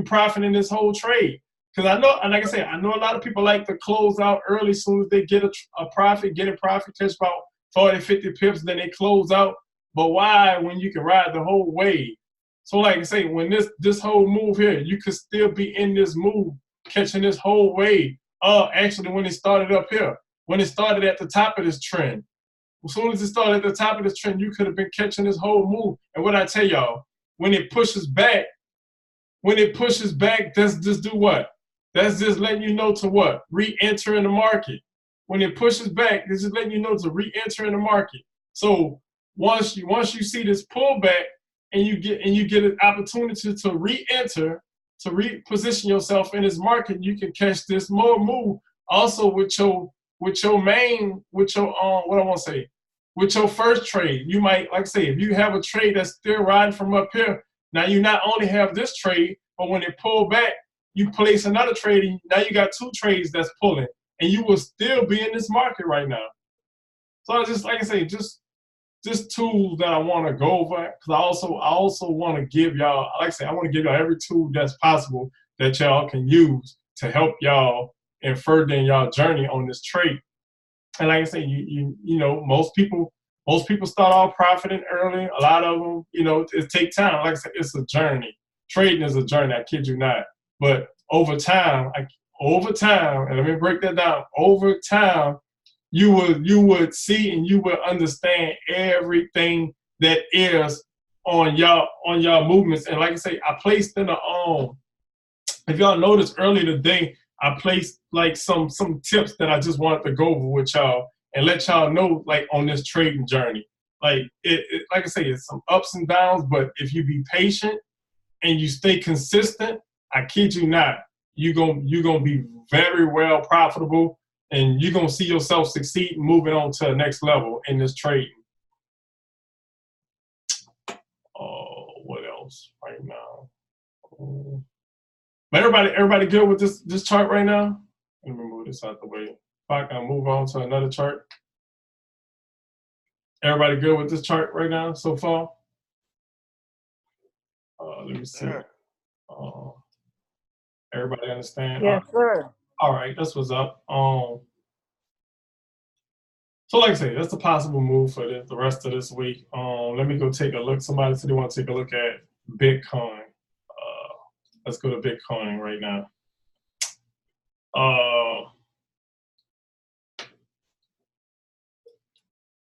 profiting this whole trade. Because I know, and like I say, I know a lot of people like to close out early as soon as they get a profit, catch about 40, 50 pips, then they close out. But why when you can ride the whole wave? So like I say, when this whole move here, you could still be in this move, catching this whole wave. Actually, when it started up here, when it started at the top of this trend, as soon as it started at the top of this trend, you could have been catching this whole move. And what I tell y'all, when it pushes back, that's just do what? That's just letting you know to what? Re-enter in the market. When it pushes back, it's just letting you know to re-enter in the market. So once you see this pullback and you get an opportunity to re-enter, to reposition yourself in this market, you can catch this more move. Also with your first trade. You might, like I say, if you have a trade that's still riding from up here, now you not only have this trade, but when it pull back, you place another trade, and now you got two trades that's pulling, and you will still be in this market right now. So I just, like I say, just tools that I want to go over, because I also want to give y'all, like I say, I want to give y'all every tool that's possible that y'all can use to help y'all in furthering y'all journey on this trade. And like I say, you know, most people start off profiting early. A lot of them, you know, it takes time. Like I said, it's a journey. Trading is a journey. I kid you not. But over time, and let me break that down. Over time, you would see and you would understand everything that is on y'all movements. And like I say, I placed in the if y'all noticed earlier today, I placed like some tips that I just wanted to go over with y'all and let y'all know, like, on this trading journey. Like like I say, it's some ups and downs, but if you be patient and you stay consistent, I kid you not, you're gonna be very well profitable, and you're gonna see yourself succeed moving on to the next level in this trading. What else right now? But everybody good with this chart right now? Let me move this out the way. If I can move on to another chart. Everybody good with this chart right now so far? Let me see. Everybody understand? Yes, sir. All right, that's what's up. So like I say, that's a possible move for the rest of this week. Let me go take a look. Somebody said they want to take a look at Bitcoin. Let's go to Bitcoin right now.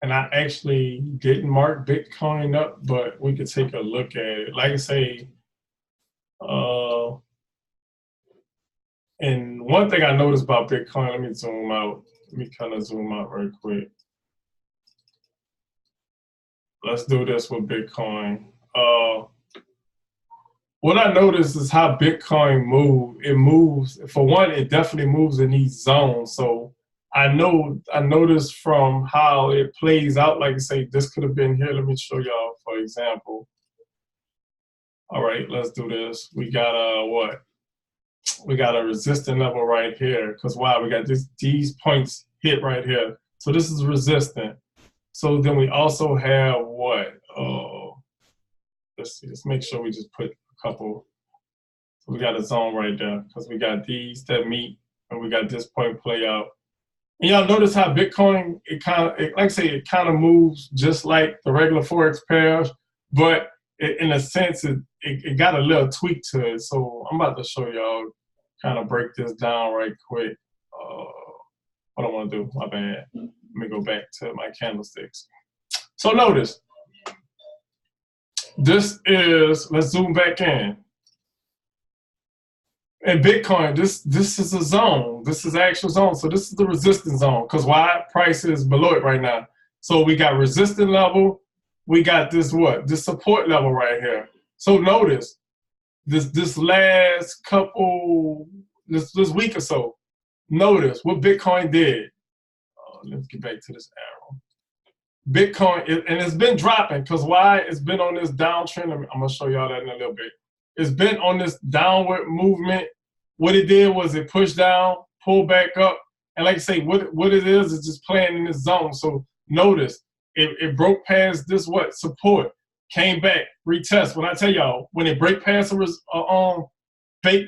And I actually didn't mark Bitcoin up, but we could take a look at it. Like I say, and one thing I noticed about Bitcoin, let me zoom out. Let me kind of zoom out right quick. Let's do this with Bitcoin. What I noticed is how Bitcoin moves. It moves, for one, it definitely moves in these zones. So I noticed from how it plays out, like I say, this could have been here. Let me show y'all, for example. All right, let's do this. We got what? We got a resistance level right here. Because why? We got these points hit right here. So this is resistant. So then we also have what? Let's see. Let's make sure we just put a couple. So we got a zone right there because we got these that meet, and we got this point play out. And y'all notice how Bitcoin, like I say, it kind of moves just like the regular Forex pairs, but in a sense, it got a little tweak to it. So I'm about to show y'all, kind of break this down right quick. What I want to do, my bad. Let me go back to my candlesticks. So notice, this is, let's zoom back in. And Bitcoin, this is a zone. This is actual zone. So this is the resistance zone. Because why? Price is below it right now. So we got resistance level. We got this what? This support level right here. So notice, this last couple, this week or so, notice what Bitcoin did. Let's get back to this arrow. Bitcoin, and it's been dropping, because why? It's been on this downtrend. I'm going to show y'all that in a little bit. It's been on this downward movement. What it did was it pushed down, pulled back up, and like I say, what it is just playing in this zone. So notice, it broke past this what? Support, came back, retest. When I tell y'all, when it break past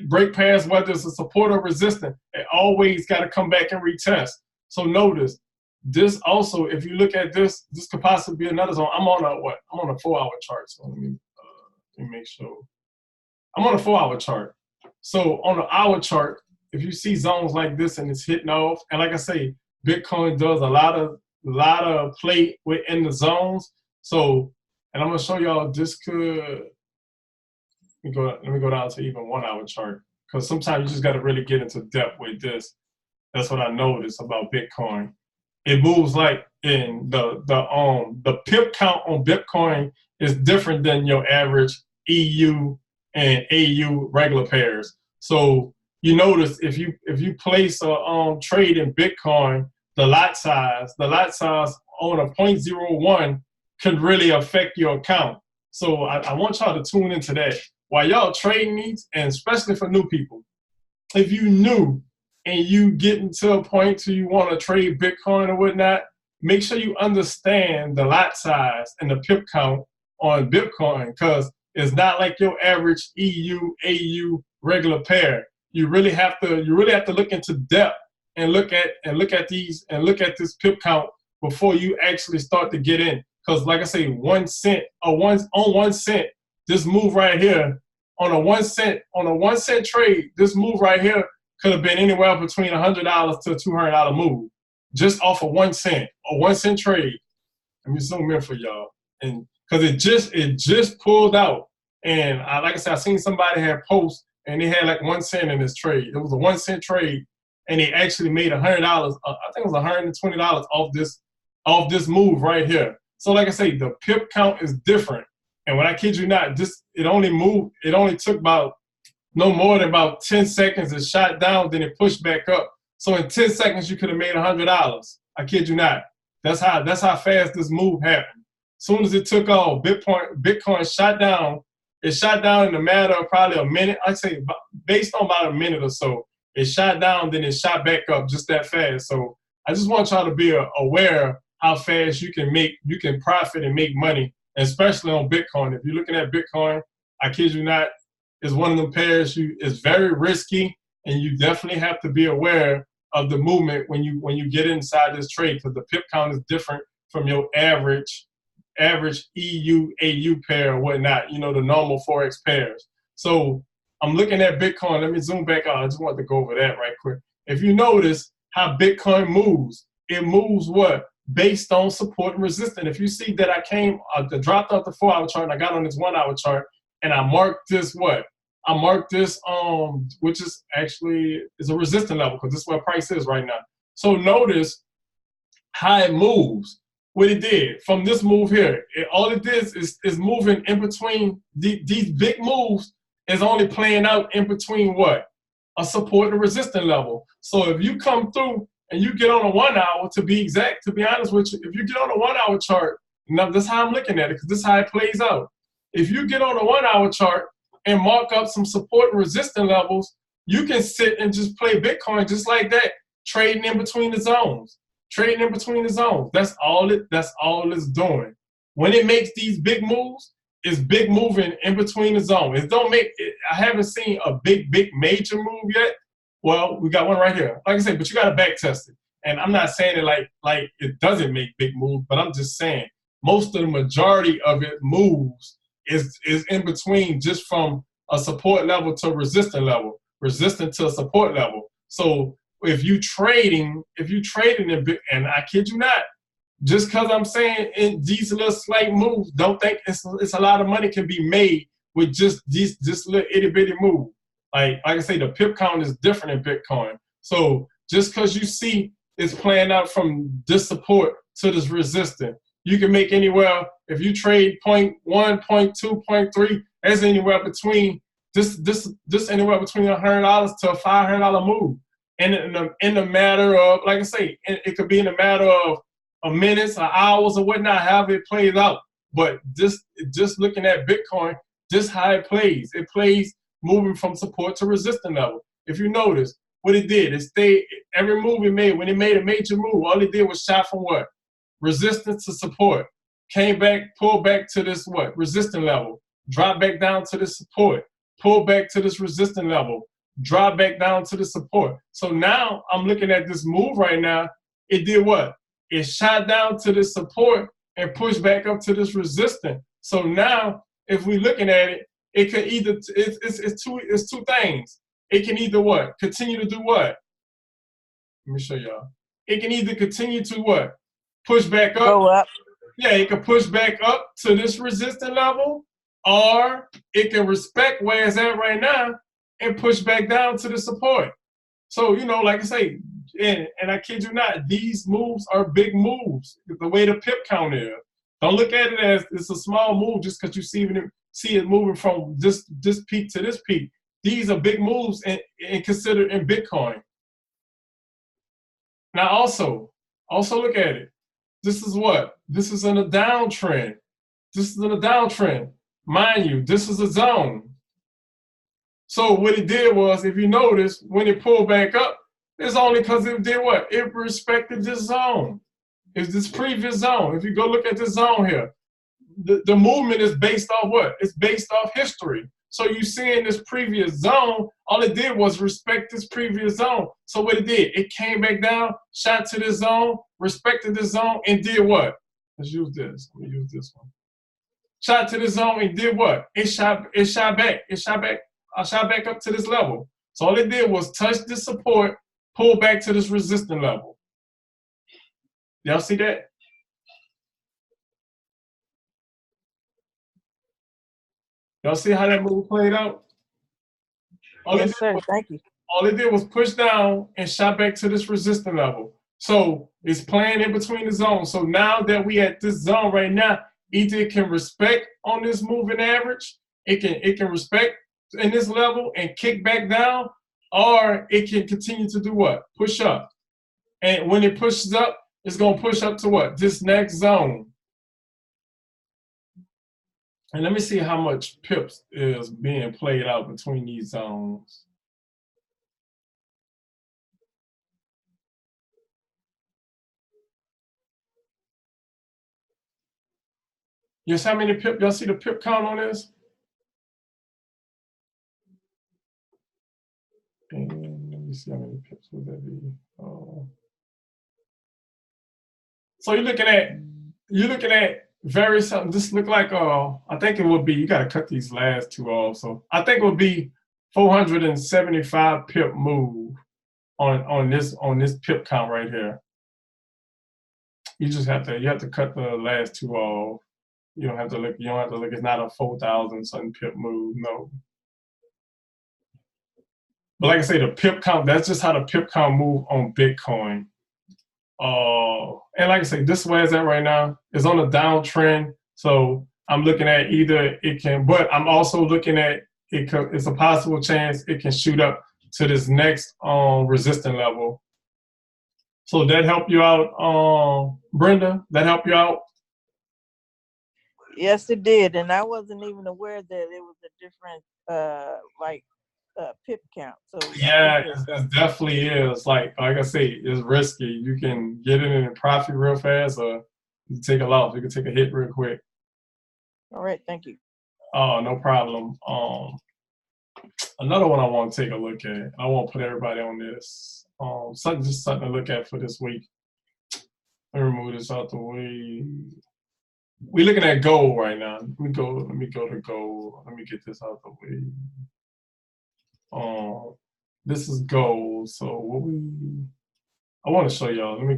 break past whether it's a support or resistance, it always got to come back and retest. So notice, this also, if you look at this could possibly be another zone. I'm on a what? I'm on a 4-hour chart. So let me make sure. I'm on a 4-hour chart. So on the hour chart, if you see zones like this and it's hitting off, and like I say, Bitcoin does a lot of play within the zones. So, and I'm gonna show y'all this could. Let me go down to even 1 hour chart, because sometimes you just got to really get into depth with this. That's what I noticed about Bitcoin. It moves like in the pip count on Bitcoin is different than your average EU and AU regular pairs. So you notice if you place a trade in Bitcoin, the lot size on a 0.01 could really affect your account. So I want y'all to tune into that while y'all trading these, and especially for new people. If you new and you getting to a point to you want to trade Bitcoin or whatnot, make sure you understand the lot size and the pip count on Bitcoin, because it's not like your average EU, AU regular pair. You really have to look into depth and look at this pip count before you actually start to get in. Because like I say, 1 cent or on 1 cent, this move right here on a 1 cent trade, this move right here could have been anywhere between $100 to a $200 move, just off of 1 cent, a 1 cent trade. Let me zoom in for y'all, and because it just pulled out, and like I said, I seen somebody had post and they had like 1 cent in this trade. It was a 1 cent trade, and they actually made $100. I think it was $120 off this move right here. So like I say, the pip count is different. And when I kid you not, it only took about no more than about 10 seconds. It shot down, then it pushed back up. So in 10 seconds, you could have made $100. I kid you not. That's how fast this move happened. As soon as it took off, Bitcoin shot down. It shot down in a matter of probably a minute. I'd say based on about a minute or so. It shot down, then it shot back up just that fast. So I just want y'all to be aware how fast you can profit and make money, especially on Bitcoin. If you're looking at Bitcoin, I kid you not, it's one of them pairs it's very risky, and you definitely have to be aware of the movement when you get inside this trade, because the pip count is different from your average EU, AU pair or whatnot, the normal Forex pairs. So I'm looking at Bitcoin. Let me zoom back out. I just want to go over that right quick. If you notice how Bitcoin moves, it moves what? Based on support and resistance. If you see that I dropped off the 4 hour chart and I got on this 1 hour chart, and I marked this what? I marked this, which is actually is a resistance level, because this is where price is right now. So notice how it moves. What it did from this move here, all it did is moving in between these big moves, is only playing out in between what? A support and resistance level. So if you come through and you get on a 1 hour, to be exact, to be honest with you, if you get on a 1 hour chart, now that's how I'm looking at it, because this is how it plays out. If you get on a 1 hour chart and mark up some support and resistance levels, you can sit and just play Bitcoin just like that, trading in between the zones. Trading in between the zones. That's all it's doing. When it makes these big moves, it's big moving in between the zones. I haven't seen a big major move yet. Well, we got one right here. Like I said, but you got to back test it. And I'm not saying it like it doesn't make big moves, but I'm just saying most of the majority of it moves is in between, just from a support level to a resistance level, resistance to a support level. So if you trading in big, and I kid you not, just because I'm saying in these little slight moves, don't think it's a lot of money can be made with just this little itty bitty move. Like I say, the pip count is different in Bitcoin. So just because you see it's playing out from this support to this resistance, you can make anywhere. If you trade 0.1, 0.2, 0.3, that's anywhere between this anywhere between $100 to a $500 move. And in the matter of, like I say, it could be in a matter of minutes or hours or whatnot, however it plays out. But just looking at Bitcoin, just how it plays. It plays moving from support to resistance level. If you notice what it did, it stayed, every move it made, when it made a major move, all it did was shot from what? Resistance to support. Came back, pulled back to this what? Resistance level. Dropped back down to this support. Pulled back to this resistance level. Drop back down to the support. So now I'm looking at this move right now. It did what? It shot down to this support and pushed back up to this resistance. So now, if we're looking at it, it could either it's two things. It can either what? Continue to do what? Let me show y'all. It can either continue to what? push back up. Go up. Yeah, it can push back up to this resistance level, or it can respect where it's at right now and push back down to the support. So, you know, like I say, and I kid you not, these moves are big moves, the way the pip count is. Don't look at it as it's a small move just because you see it moving from this peak to this peak. These are big moves and considered in Bitcoin. Now also look at it. This is what? This is in a downtrend. This is in a downtrend. Mind you, this is a zone. So what it did was, if you notice, when it pulled back up, it's only because it did what? It respected this zone. It's this previous zone. If you go look at this zone here, the movement is based off what? It's based off history. So you see in this previous zone, all it did was respect this previous zone. So what it did, it came back down, shot to this zone, respected this zone, and did what? Let's use this. Let me use this one. Shot to the zone and did what? It shot back up to this level. So all it did was touch this support, pull back to this resistance level. Y'all see that? Y'all see how that move played out? Yes, sir. Thank you. All it did was push down and shot back to this resistance level. So it's playing in between the zones. So now that we at this zone right now, either it can respect on this moving average, it can respect in this level and kick back down, or it can continue to do what? Push up. And when it pushes up, it's going to push up to what? This next zone. And let me see how much pips is being played out between these zones. Yes, how many pip? Y'all see the pip count on this? And let me see how many pips would that be. So you're looking at very something. This look like I think it would be. You got to cut these last two off. So I think it would be 475 pip move on this pip count right here. You just have to cut the last two off. You don't have to look. It's not a 4,000 something pip move. No. But like I say, the pip count. That's just how the pip count move on Bitcoin. And like I say, this way it's at right now is on a downtrend. So I'm looking at either it can, but I'm also looking at it's a possible chance it can shoot up to this next resistance level. So that help you out, Brenda? That help you out? Yes, it did, and I wasn't even aware that it was a different pip count. So yeah, it definitely is. Like I say, it's risky. You can get in and profit real fast, or you take a loss. You can take a hit real quick. All right, thank you. Oh, no problem. Another one I want to take a look at. I want to put everybody on this. Something to look at for this week. Let me remove this out the way. We're looking at gold right now. Let me go to gold. Let me get this out the way. This is gold. So I want to show y'all. Let me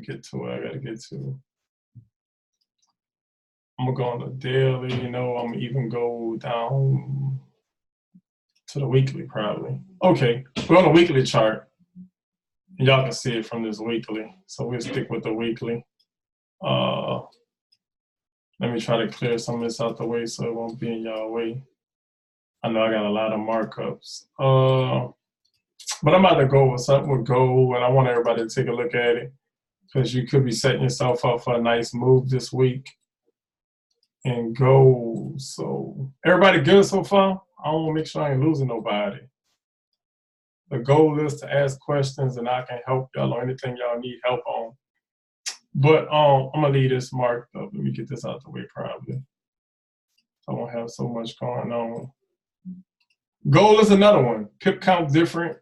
get to it. I gotta get to. I'm gonna go on the daily. I'm gonna even go down to the weekly probably. Okay, we're on the weekly chart. Y'all can see it from this weekly. So we'll stick with the weekly. Let me try to clear some of this out the way so it won't be in y'all way. I know I got a lot of markups. But I'm about to go with something with gold, and I want everybody to take a look at it because you could be setting yourself up for a nice move this week in gold. So everybody good so far? I want to make sure I ain't losing nobody. The goal is to ask questions, and I can help y'all on anything y'all need help on. But I'm gonna leave this marked up. Let me get this out the way probably. I won't have so much going on. Gold is another one. Pip count different.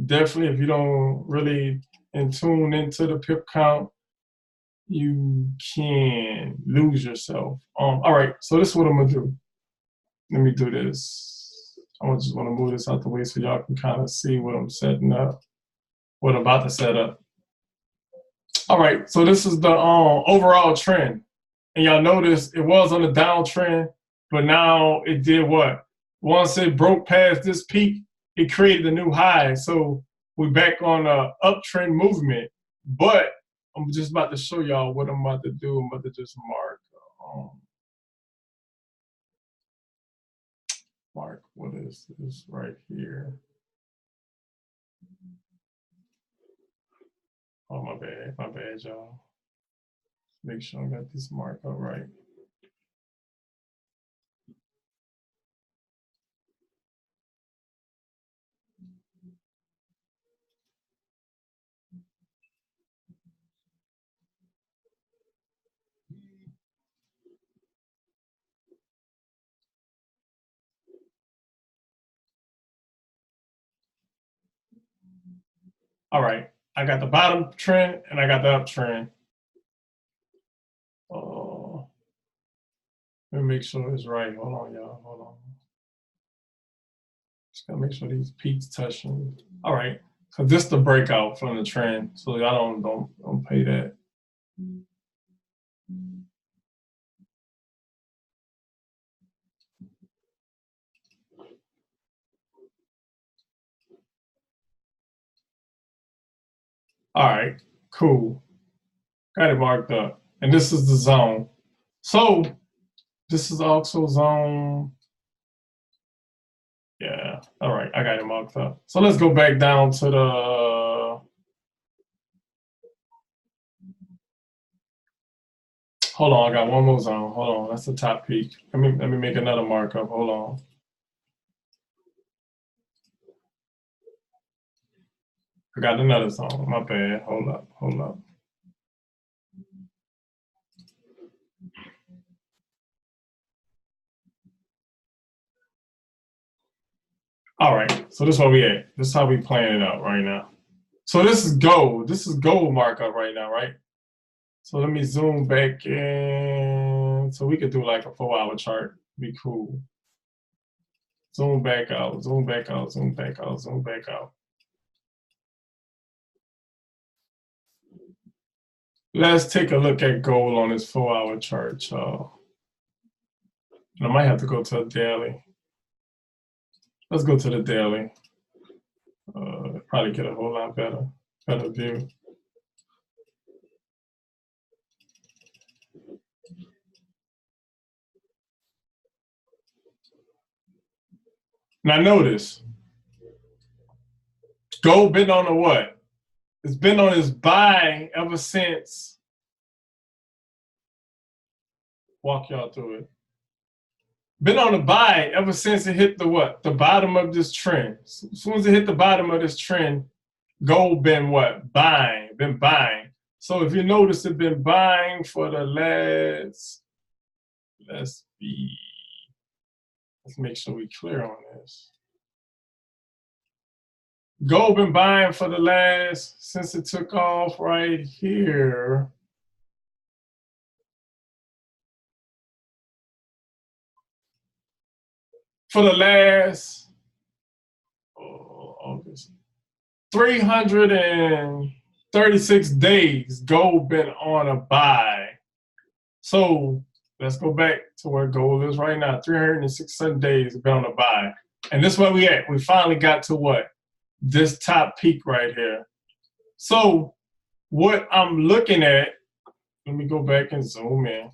Definitely if you don't really tune into the pip count, you can lose yourself. All right, so this is what I'm gonna do. Let me do this. I just want to move this out the way so y'all can kind of see what I'm setting up, what I'm about to set up. All right, so this is the overall trend. And y'all notice it was on the downtrend, but now it did what? Once it broke past this peak, it created a new high. So we're back on a uptrend movement. But I'm just about to show y'all what I'm about to do. I'm about to just mark what is this right here. Oh, my bad, y'all. Make sure I got this mark up right. All right, I got the bottom trend and I got the uptrend. Let me make sure it's right. Hold on, y'all. Hold on. Just gotta make sure these peaks touching. All right, so this is the breakout from the trend. So y'all don't pay that. All right, cool. Got it marked up. And this is the zone. So this is also zone. Yeah, all right, I got it marked up. So let's go back down to the, hold on, I got one more zone. Hold on, that's the top peak. Let me make another markup, hold on. I got another zone, my bad, hold up. All right, so this is where we at. This is how we playing it out right now. So this is gold. This is gold markup right now, right? So let me zoom back in. So we could do like a 4-hour chart. Be cool. Zoom back out, zoom back out, zoom back out, zoom back out. Let's take a look at gold on this 4-hour chart, y'all. I might have to go to a daily. Let's go to the daily. Probably get a whole lot better view. Now notice, gold been on a what? It's been on its buy ever since. Walk y'all through it. Been on a buy ever since it hit the what? The bottom of this trend. As soon as it hit the bottom of this trend, gold been what? Buying, been buying. So if you notice, it's been buying for the last, let's make sure we clear on this. Gold been buying for the last, since it took off right here. For the last, August, 336 days, gold been on a buy. So let's go back to where gold is right now. 367 days been on a buy. And this is where we at. We finally got to what? This top peak right here. So what I'm looking at, let me go back and zoom in.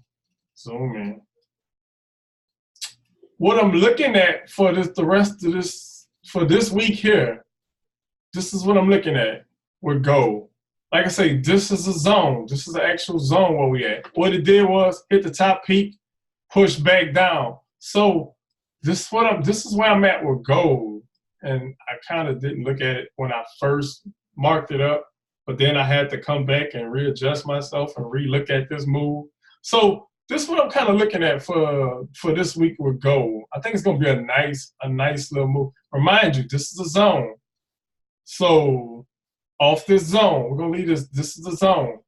What I'm looking at for this, the rest of this, for this week here, this is what I'm looking at with gold. Like I say, this is a zone. This is an actual zone where we at. What it did was hit the top peak, push back down. So this is where I'm at with gold. And I kind of didn't look at it when I first marked it up, but then I had to come back and readjust myself and re-look at this move. So this is what I'm kind of looking at for this week with gold. I think it's gonna be a nice little move. Remind you, this is a zone. So off this zone, we're gonna leave this. This is a zone.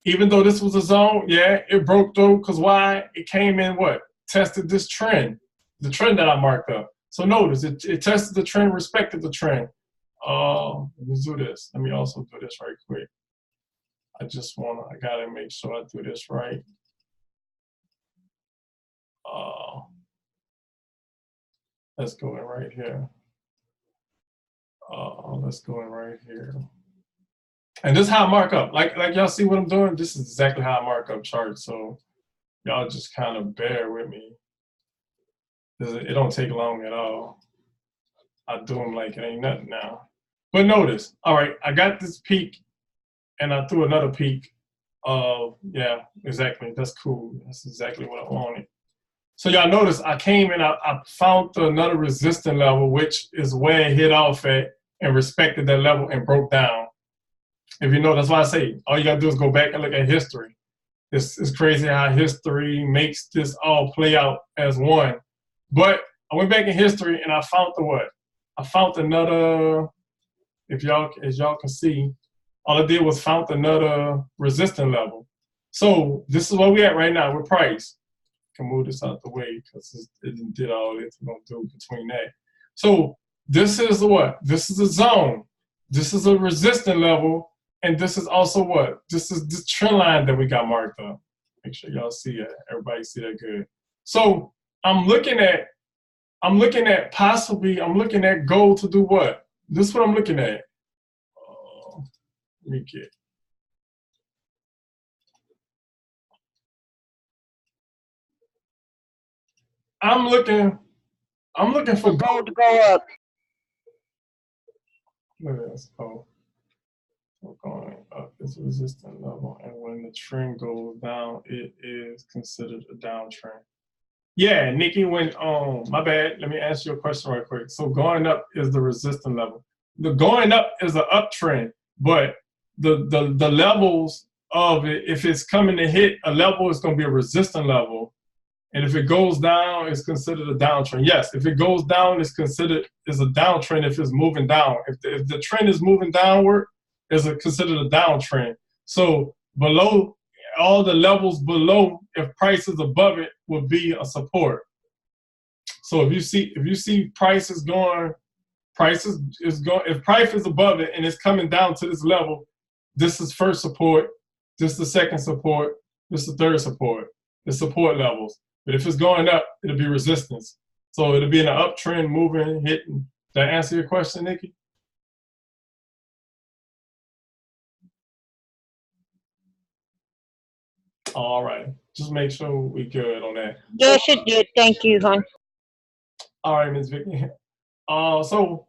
Even though this was a zone, yeah, it broke through. Because why? It came in what? Tested this trend, the trend that I marked up. So notice it tested the trend, respected the trend. Let me do this. Let me also do this right quick. I gotta make sure I do this right. Let's go in right here. Let's go in right here. And this is how I mark up. Like y'all see what I'm doing? This is exactly how I mark up charts. So y'all just kind of bear with me. It don't take long at all. I do them like it ain't nothing now. But notice, all right, I got this peak and I threw another peak. Yeah, exactly. That's cool. That's exactly what I wanted. So y'all notice I came and I found another resistance level, which is where it hit off at and respected that level and broke down. If you know, that's why I say all you gotta do is go back and look at history. It's crazy how history makes this all play out as one. But I went back in history and I found the what? I found another, as y'all can see, all I did was found another resistance level. So this is where we at right now with price. Can move this out the way because it did all it's gonna do between that. So this is what? This is a zone. This is a resistance level, and this is also what? This is the trend line that we got marked up. Make sure y'all see that. Everybody see that good. So I'm looking at gold to do what? This is what I'm looking at. Let me get. I'm looking for gold to go up. Look at this. Oh, we're going up is a resistance level, and when the trend goes down, it is considered a downtrend. Yeah, Nikki, when my bad. Let me answer your question right quick. So going up is the resistance level. The going up is an uptrend, but the levels of it, if it's coming to hit a level, it's going to be a resistance level. And if it goes down, it's considered a downtrend. Yes, if it goes down, it's considered as a downtrend if it's moving down. If the trend is moving downward, it's considered a downtrend. So below, all the levels below, if price is above it, will be a support. So if you see prices going, if price is above it and it's coming down to this level, this is first support, this is the second support, this is the third support, the support levels. But if it's going up, it'll be resistance. So it'll be in an uptrend, moving, hitting. Did I answer your question, Nikki? All right. Just make sure we good on that. Yes, it did. Thank you, hon. All right, Ms. Vicky. So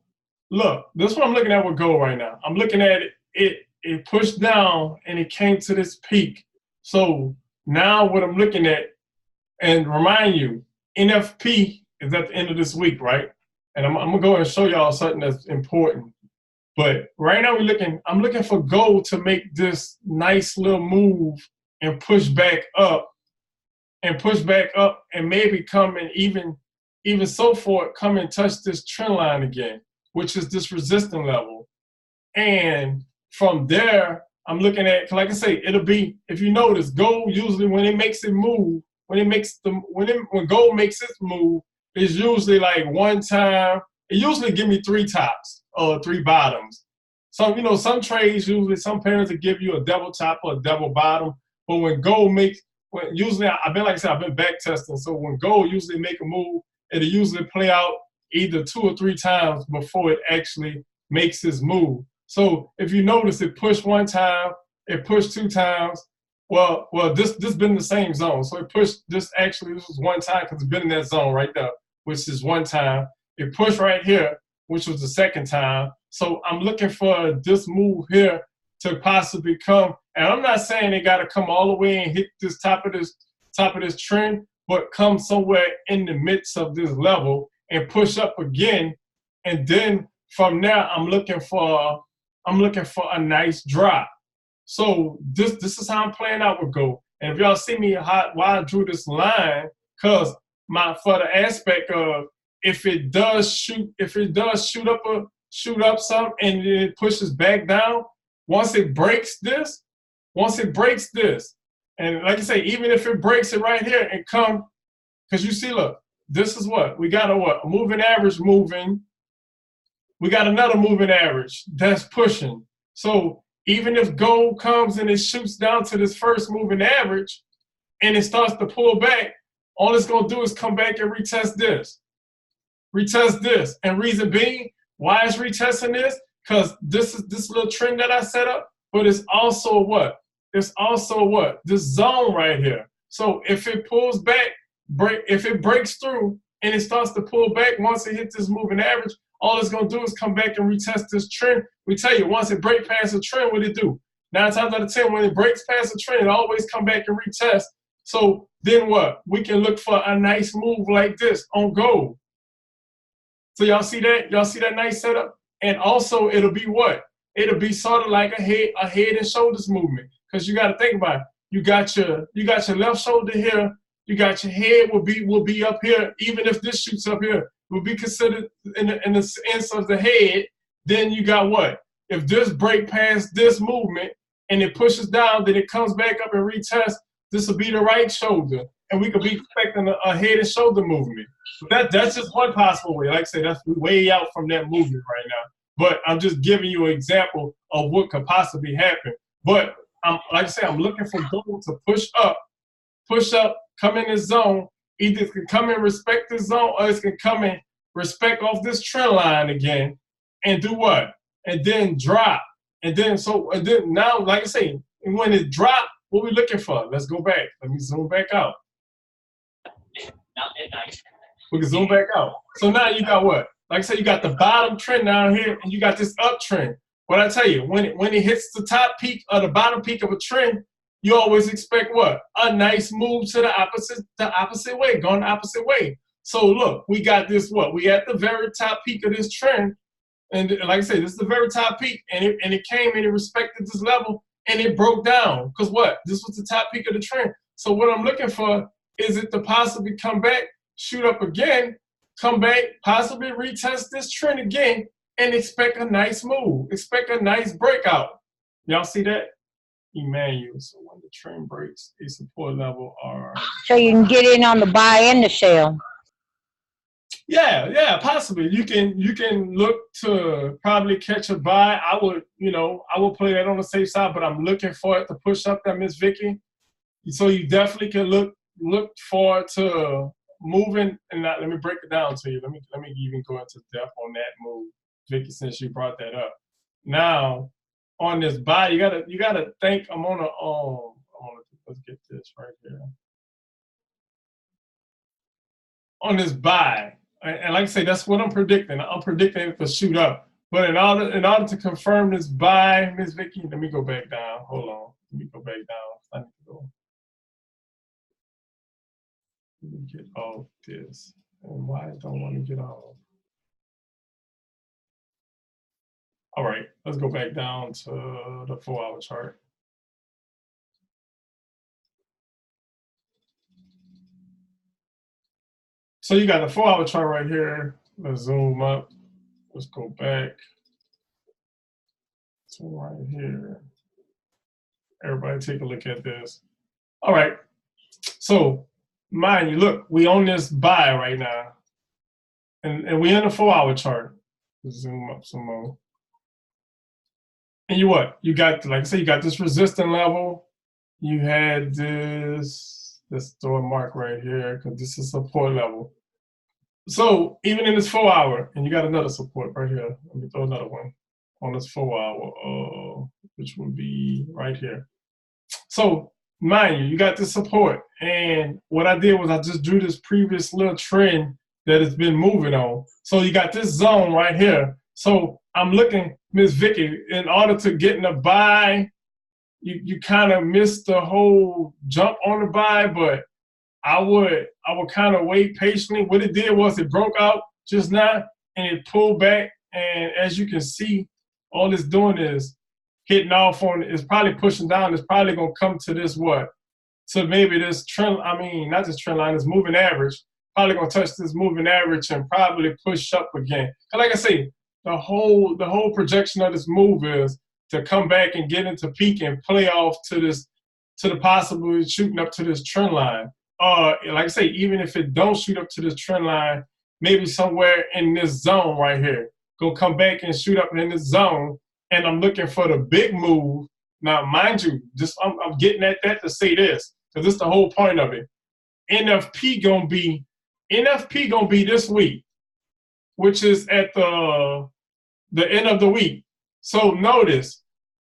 look, this is what I'm looking at with gold right now. I'm looking at it pushed down and it came to this peak. So now what I'm looking at, and remind you, NFP is at the end of this week, right? And I'm gonna go and show y'all something that's important. But right now I'm looking for gold to make this nice little move and push back up and maybe come and even so forth, come and touch this trend line again, which is this resistance level. And from there, I'm looking at, like I say, it'll be, if you notice, gold usually when it makes it move, when gold makes its move, it's usually like one time. It usually give me three tops or three bottoms. So some trades usually, some pairs will give you a double top or a double bottom. But when gold usually I've been back testing. So when gold usually make a move, it'll usually play out either 2 or 3 times before it actually makes its move. So if you notice, it pushed one time, it pushed 2 times. Well, this been in the same zone. So it pushed this was one time because it's been in that zone right there, which is one time. It pushed right here, which was the second time. So I'm looking for this move here to possibly come. And I'm not saying it got to come all the way and hit this top of this trend, but come somewhere in the midst of this level and push up again. And then from there, I'm looking for a nice drop. So this is how I'm playing out with gold. And if y'all see me why I drew this line, because for the aspect of if it does shoot up some and it pushes back down, once it breaks this, and like I say, even if it breaks it right here and come, because you see, look, this is what we got a moving average moving. We got another moving average that's pushing. So even if gold comes and it shoots down to this first moving average and it starts to pull back, all it's gonna do is come back and retest this. Retest this. And reason being, why it's retesting this? Because this is this little trend that I set up, but it's also what? It's also what? This zone right here. So if it pulls back, if it breaks through and it starts to pull back once it hits this moving average, all it's gonna do is come back and retest this trend. We tell you, once it breaks past the trend, what it do? 9 times out of 10, when it breaks past the trend, it always come back and retest. So then what? We can look for a nice move like this on gold. So y'all see that? Y'all see that nice setup? And also it'll be what? It'll be sort of like a head and shoulders movement. Because you got to think about it. You got your left shoulder here. You got your head will be up here. Even if this shoots up here, will be considered in the sense of the head. Then you got what? If this break past this movement and it pushes down, then it comes back up and retests. This will be the right shoulder, and we could be expecting a head and shoulder movement. That's just one possible way. Like I said, that's way out from that movement right now. But I'm just giving you an example of what could possibly happen. But like I said, I'm looking for gold to push up, come in this zone. Either it can come and respect this zone, or it can come and respect off this trend line again, and do what? And then drop. And then now, like I say, when it drops, what we looking for? Let's go back. Let me zoom back out. We can zoom back out. So now you got what? Like I said, you got the bottom trend down here, and you got this uptrend. What I tell you, when it hits the top peak or the bottom peak of a trend, you always expect what? A nice move to the opposite way, going the opposite way. So look, we got this what? We at the very top peak of this trend, and like I said, this is the very top peak, and it came and it respected this level. And it broke down because what? This was the top peak of the trend. So what I'm looking for is it to possibly come back, shoot up again, come back, possibly retest this trend again, and expect a nice move, expect a nice breakout. Y'all see that? Emmanuel. So when the trend breaks, a support level are. So you can get in on the buy and the sell. Yeah, possibly. You can look to probably catch a buy. I would play that on the safe side, but I'm looking for it to push up that Miss Vicky. So you definitely can look forward to moving. And let me break it down to you. Let me even go into depth on that move, Vicky, since you brought that up. Now, on this buy, you gotta think. Let's get this right here. On this buy. And like I say, that's what I'm predicting. I'm predicting it to shoot up. But in order to confirm this buy, Miss Vicky, let me go back down. Hold on. Let me go back down. I need to go. Let me get off this. And why I don't want to get off. All right, let's go back down to the 4-hour chart. So you got the 4-hour chart right here. Let's zoom up. Let's go back to right here. Everybody take a look at this. All right. So mind you, look, we on this buy right now. And we in the 4-hour chart. Let's zoom up some more. And you what? You got, like I said, you got this resistance level. You had this, let's throw a mark right here because this is support level. So even in this 4-hour, and you got another support right here. Let me throw another one on this 4-hour, which would be right here. So mind you, you got this support. And what I did was I just drew this previous little trend that it's been moving on. So you got this zone right here. So I'm looking, Miss Vicky, in order to get in a buy, you kind of missed the whole jump on the buy, but I would kind of wait patiently. What it did was it broke out just now and it pulled back. And as you can see, all it's doing is hitting off on it. It's probably pushing down. It's probably going to come to this what? So maybe this trend, not this trend line, this moving average. Probably going to touch this moving average and probably push up again. And like I say, the whole projection of this move is to come back and get into peak and play off to the possible shooting up to this trend line. Like I say, even if it don't shoot up to this trend line, maybe somewhere in this zone right here, go come back and shoot up in this zone and I'm looking for the big move. Now, mind you, just I'm getting at that to say this, because this is the whole point of it. NFP gonna be this week, which is at the end of the week. So notice,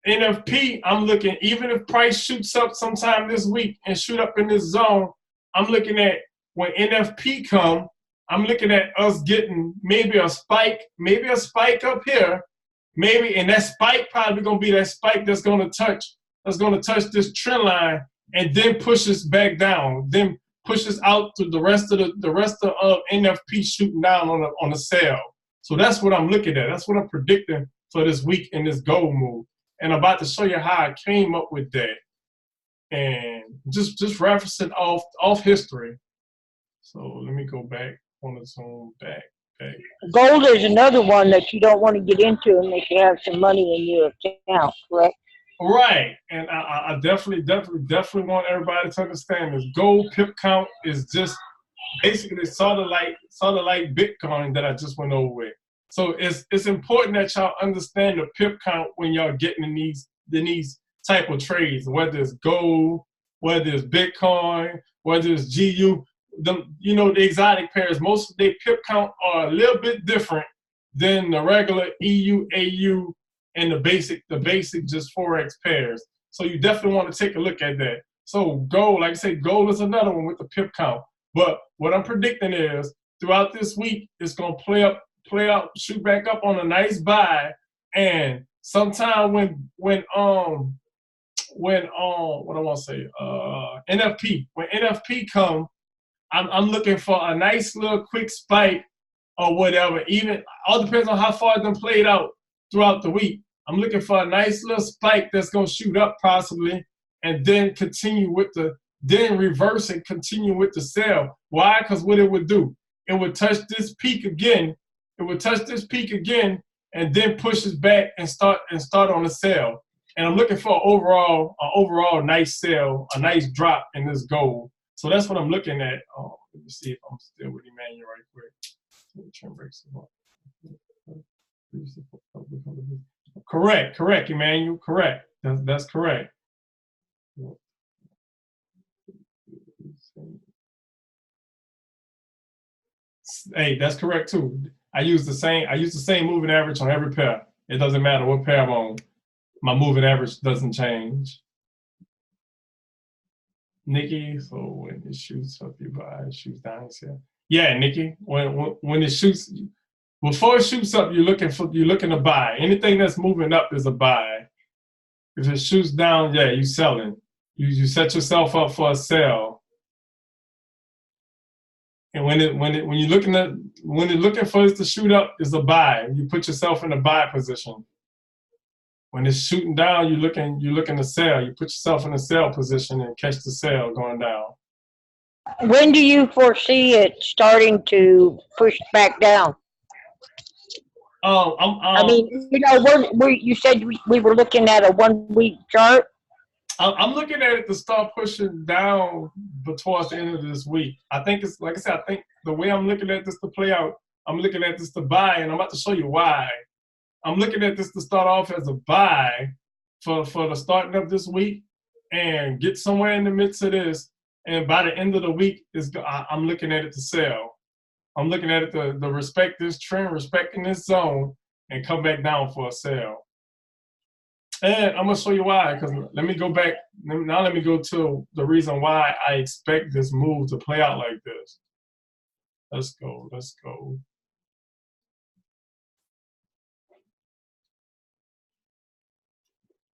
NFP, I'm looking, even if price shoots up sometime this week and shoot up in this zone, I'm looking at when NFP come, I'm looking at us getting maybe a spike up here, maybe, and that spike probably gonna be that spike that's gonna touch this trend line and then pushes back down, then pushes out to the rest of NFP shooting down on the sell. So that's what I'm looking at. That's what I'm predicting for this week in this gold move. And I'm about to show you how I came up with that. And just referencing off history. So let me go back on the zone back. Gold is another one that you don't want to get into unless you have some money in your account, correct? Right. And I definitely want everybody to understand this. Gold pip count is just basically sort of like Bitcoin that I just went over with. So it's important that y'all understand the pip count when y'all getting in these type of trades, whether it's gold, whether it's Bitcoin, whether it's GU. The exotic pairs, most of their pip count are a little bit different than the regular EU, AU, and the basic just Forex pairs. So you definitely want to take a look at that. So gold, like I say, gold is another one with the pip count. But what I'm predicting is throughout this week, it's gonna play out, shoot back up on a nice buy, and sometime when NFP come, I'm looking for a nice little quick spike or whatever. Even all depends on how far them played out throughout the week. I'm looking for a nice little spike that's gonna shoot up possibly, and then reverse and continue with the sell. Why? Because what it would do, it would touch this peak again. And then pushes back and start on the sell. And I'm looking for an overall nice sell, a nice drop in this gold. So that's what I'm looking at. Let me see if I'm still with Emmanuel right quick. Correct, Emmanuel. Correct. That's correct. Hey, that's correct too. I use the same moving average on every pair. It doesn't matter what pair I'm on. My moving average doesn't change. Nikki, so when it shoots up, you buy. It shoots down, yeah, Nikki. When it shoots, before it shoots up, you're looking to buy. Anything that's moving up is a buy. If it shoots down, yeah, you selling. You set yourself up for a sell. And when you're looking for it to shoot up, is a buy. You put yourself in a buy position. When it's shooting down, you're looking to sell. You put yourself in a sell position and catch the sell going down. When do you foresee it starting to push back down? I mean, you said we were looking at a 1 week chart. I'm looking at it to start pushing down, but towards the end of this week. I think it's like I said. I think the way I'm looking at this to play out, I'm looking at this to buy, and I'm about to show you why. I'm looking at this to start off as a buy for the starting of this week and get somewhere in the midst of this. And by the end of the week, I'm looking at it to sell. I'm looking at it to respect this trend, respecting this zone, and come back down for a sell. And I'm gonna show you why. Because let me go back. Now let me go to the reason why I expect this move to play out like this. Let's go.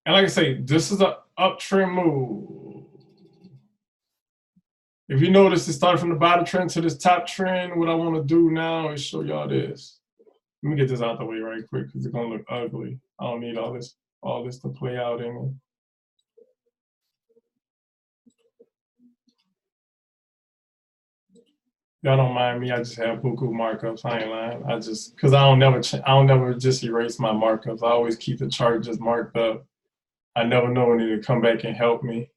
And like I say, this is an uptrend move. If you notice, it started from the bottom trend to this top trend. What I want to do now is show y'all this. Let me get this out the way right quick because it's gonna look ugly. I don't need all this to play out in it. Y'all don't mind me. I just have buku markups. I ain't lying. Because I don't never just erase my markups. I always keep the chart just marked up. I never know when to come back and help me.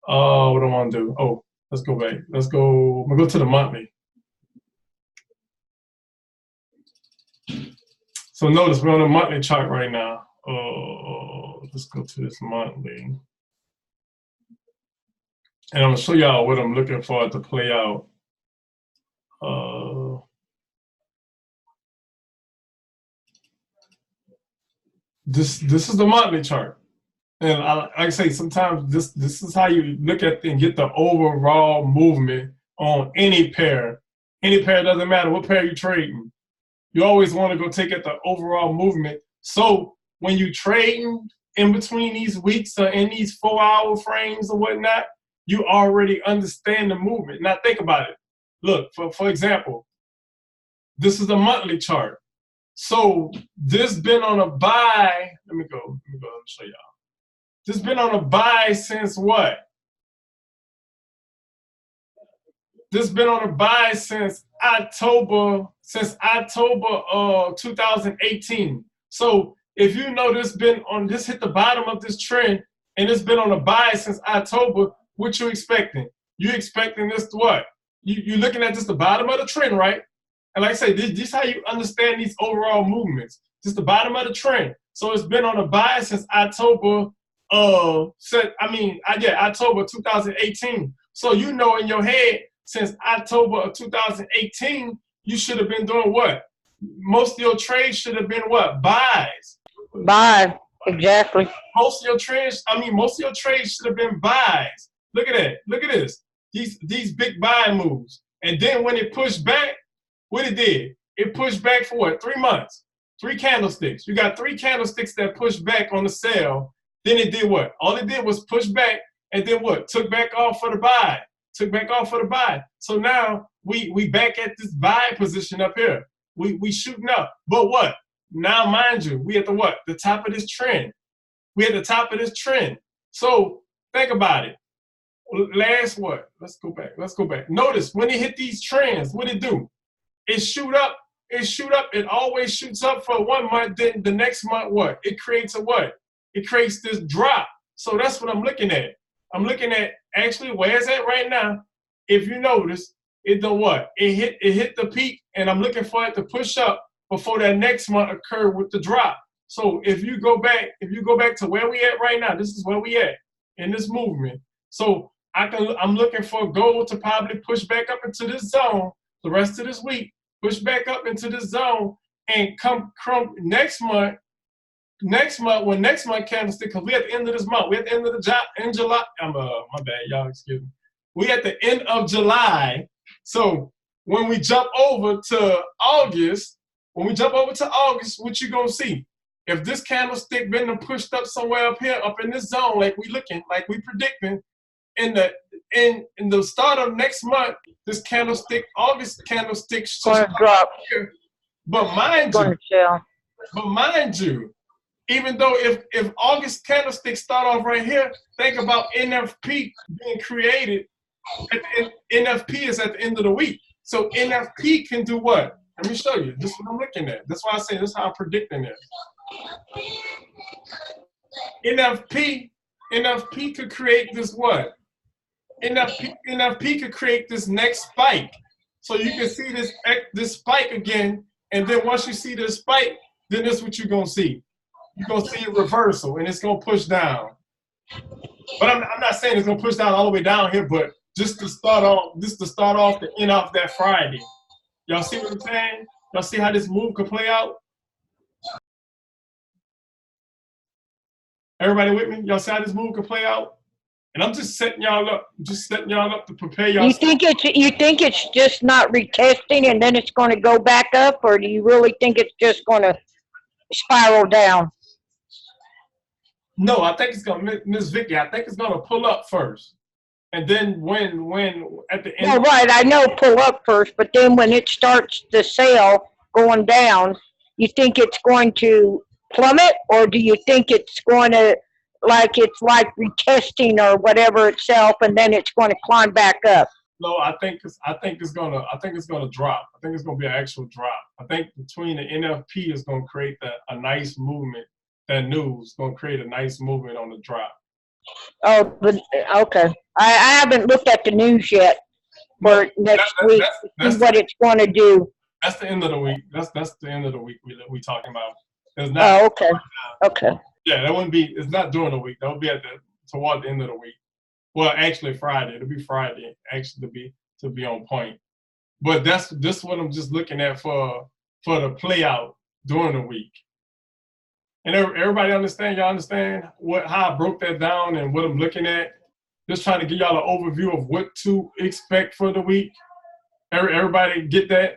Oh, what do I want to do? Oh, let's go back. I'm gonna go to the monthly. So notice we're on the monthly chart right now. let's go to this monthly. And I'm gonna show y'all what I'm looking for it to play out. This is the monthly chart. And like I say, sometimes this is how you look at and get the overall movement on any pair. Any pair, doesn't matter what pair you're trading. You always want to go take at the overall movement. So when you trading in between these weeks or in these 4-hour frames or whatnot, you already understand the movement. Now think about it. Look, for example, this is a monthly chart. So this been on a buy. Let me go and show y'all. This been on a buy since what? This been on a buy since October 2018. So if you know this hit the bottom of this trend and it's been on a buy since October, what you expecting? You expecting this to what? You looking at just the bottom of the trend, right? And like I say, this is how you understand these overall movements. Just the bottom of the trend. So it's been on a buy since October 2018. So you know in your head, since October of 2018, you should have been doing what? Most of your trades should have been what? Buys. Buy, exactly. Most of your trades should have been buys. Look at that. Look at this. These big buy moves. And then when it pushed back, what it did? It pushed back for what? 3 months. 3 candlesticks. You got 3 candlesticks that pushed back on the sell. Then it did what? All it did was push back and then what? Took back off for the buy. Took back off for the buy. So now we back at this buy position up here. We shooting up. But what? Now mind you, we at the what? The top of this trend. We at the top of this trend. So think about it. Last what? Let's go back. Notice when it hit these trends, what it do? It shoot up. It always shoots up for 1 month. Then the next month, what? It creates a what? It creates this drop. So that's what I'm looking at. I'm looking at actually where it's at right now. If you notice, it done what? It hit the peak, and I'm looking for it to push up before that next month occur with the drop. So if you go back to where we at right now, this is where we at in this movement. So I'm looking for gold to probably push back up into this zone the rest of this week, push back up into this zone, and come next month, when next month candlestick, because we at the end of this month, we at the end of in July. My bad, y'all, excuse me. We at the end of July. So when we jump over to August, what you gonna see? If this candlestick been pushed up somewhere up here, up in this zone, like we predicting, in the start of next month, this candlestick, August candlestick, Going to drop. Here. But mind you, even though if August candlesticks start off right here, think about NFP being created. NFP is at the end of the week. So NFP can do what? Let me show you. This is what I'm looking at. That's why I say this is how I'm predicting it. NFP could create this what? NFP could create this next spike. So you can see this spike again, and then once you see this spike, then this is what you're gonna see. You're gonna see a reversal, and it's gonna push down. But I'm not saying it's gonna push down all the way down here, but just to start off the end off that Friday. Y'all see what I'm saying? Y'all see how this move could play out? Everybody with me? Y'all see how this move could play out? And I'm just setting y'all up to prepare y'all. You think it's just not retesting and then it's going to go back up, or do you really think it's just going to spiral down? No, I think it's gonna, Miss Vicky. I think it's gonna pull up first, and then when at the end. Well, right, I know pull up first, but then when it starts the sale going down, you think it's going to plummet, or do you think it's going to it's like retesting or whatever itself, and then it's going to climb back up? No, I think it's gonna drop. I think it's gonna be an actual drop. I think between the NFP is gonna create a nice movement. That news gonna create a nice movement on the drop. Oh, but okay. I haven't looked at the news yet for next week to see what it's going to do. That's the end of the week. That's the end of the week we talking about. It's not. Oh, okay. Okay. Yeah, that wouldn't be. It's not during the week. That would be toward the end of the week. Well, actually Friday. It'll be Friday. Actually, to be on point. But this what I'm just looking at for the play out during the week. And everybody understand? Y'all understand how I broke that down and what I'm looking at? Just trying to give y'all an overview of what to expect for the week. Everybody get that?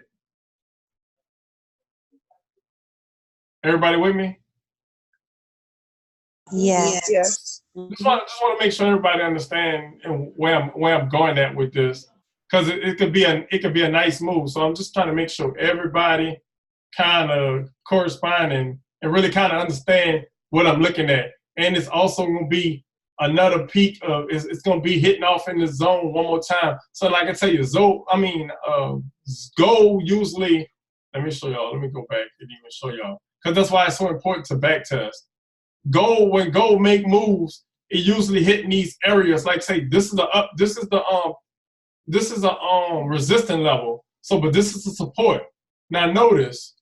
Everybody with me? Yes. Yes. Just want to make sure everybody understand and where I'm going at with this, because it could be a nice move. So I'm just trying to make sure everybody kind of corresponding and really kind of understand what I'm looking at. And it's also going to be another peak of it's going to be hitting off in the zone one more time. So like I tell you, gold usually. Let me show y'all. Let me go back and even show y'all, because that's why it's so important to back test. When gold make moves, it usually hitting these areas. Like say, this is a resistance level. So, but this is the support. Now notice,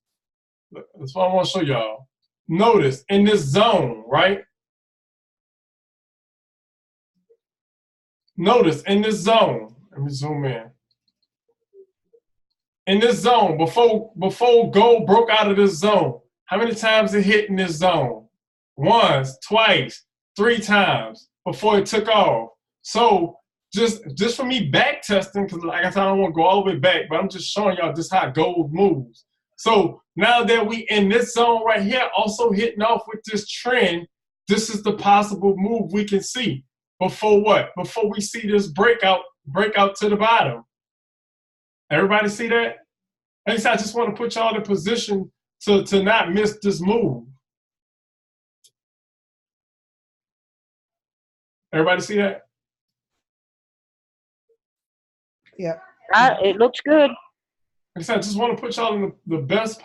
that's what I want to show y'all. Notice in this zone, right? Notice in this zone. Let me zoom in. In this zone, before gold broke out of this zone, how many times it hit in this zone? Once, twice, 3 times before it took off. So just for me back testing, because like I said, I don't want to go all the way back, but I'm just showing y'all just how gold moves. So now that we in this zone right here, also hitting off with this trend, this is the possible move we can see. Before what? Before we see this breakout to the bottom. Everybody see that? At least I just want to put y'all in position to not miss this move. Everybody see that? Yeah. It looks good. Like I said, I just want to put y'all in the best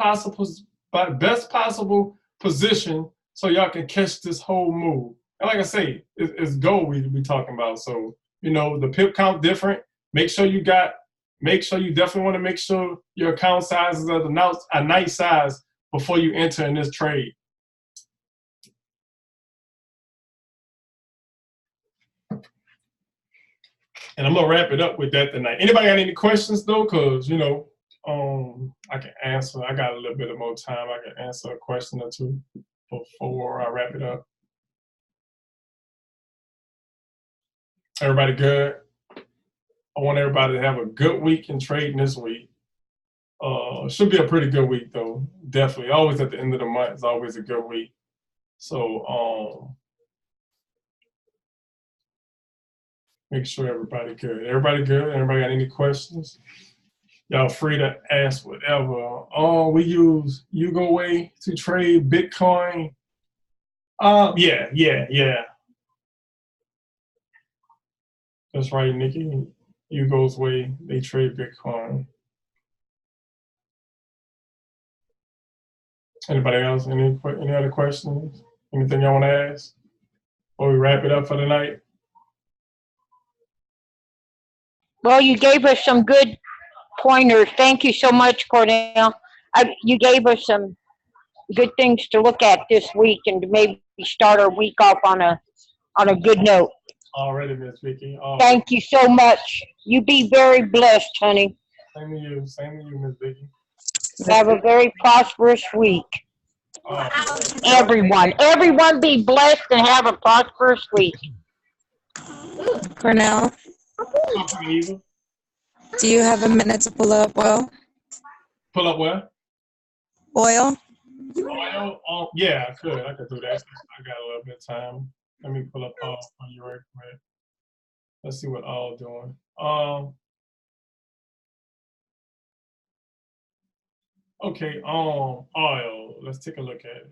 possible position so y'all can catch this whole move. And like I say, it's gold we talking about. So, the pip count different. Make sure you definitely want to make sure your account size is a nice size before you enter in this trade. And I'm gonna wrap it up with that tonight. Anybody got any questions though? Cause I can answer. I got a little bit of more time. I can answer a question or two before I wrap it up. Everybody good? I want everybody to have a good week in trading this week. Should be a pretty good week though. Definitely. Always at the end of the month is always a good week. So make sure everybody good. Everybody good? Everybody got any questions? Y'all free to ask whatever. We use YugoWay to trade Bitcoin. Yeah. That's right, Nikki. Yugo's way, they trade Bitcoin. Anybody else? Any other questions? Anything y'all want to ask before we wrap it up for the night? Well, you gave us some good pointers. Thank you so much, Cornell. You gave us some good things to look at this week and to maybe start our week off on a good note. Already, Miss Vicky. Thank you so much. You be very blessed, honey. Same to you. Same to you, Miss Vicky. Have a very prosperous week. Everyone be blessed and have a prosperous week. Cornell, do you have a minute to pull up oil? Pull up what? Oil? Oil? Yeah, I could do that. I got a little bit of time. Let me pull up on you right quick. Let's see what all doing. Okay, oil. Let's take a look at it.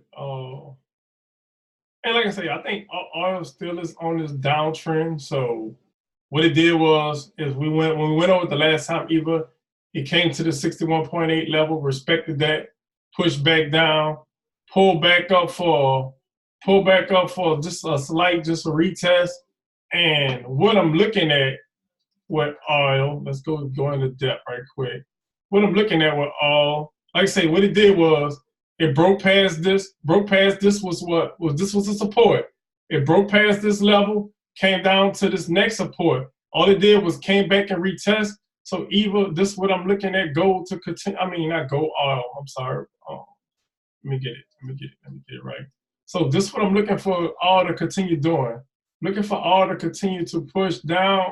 And like I say, I think oil still is on this downtrend. So what it did is when we went over the last time, Eva, it came to the 61.8 level, respected that, pushed back down, pulled back up for just a retest. And what I'm looking at with oil, let's go into depth right quick. What I'm looking at with oil, like I say, what it did was It broke past this. Broke past this was what was this was a support. It broke past this level, came down to this next support. All it did was came back and retest. So either this is what I'm looking at, gold to continue. I mean, not gold. I'm sorry. Let me get it right. So this is what I'm looking for all to continue doing. Looking for all to continue to push down.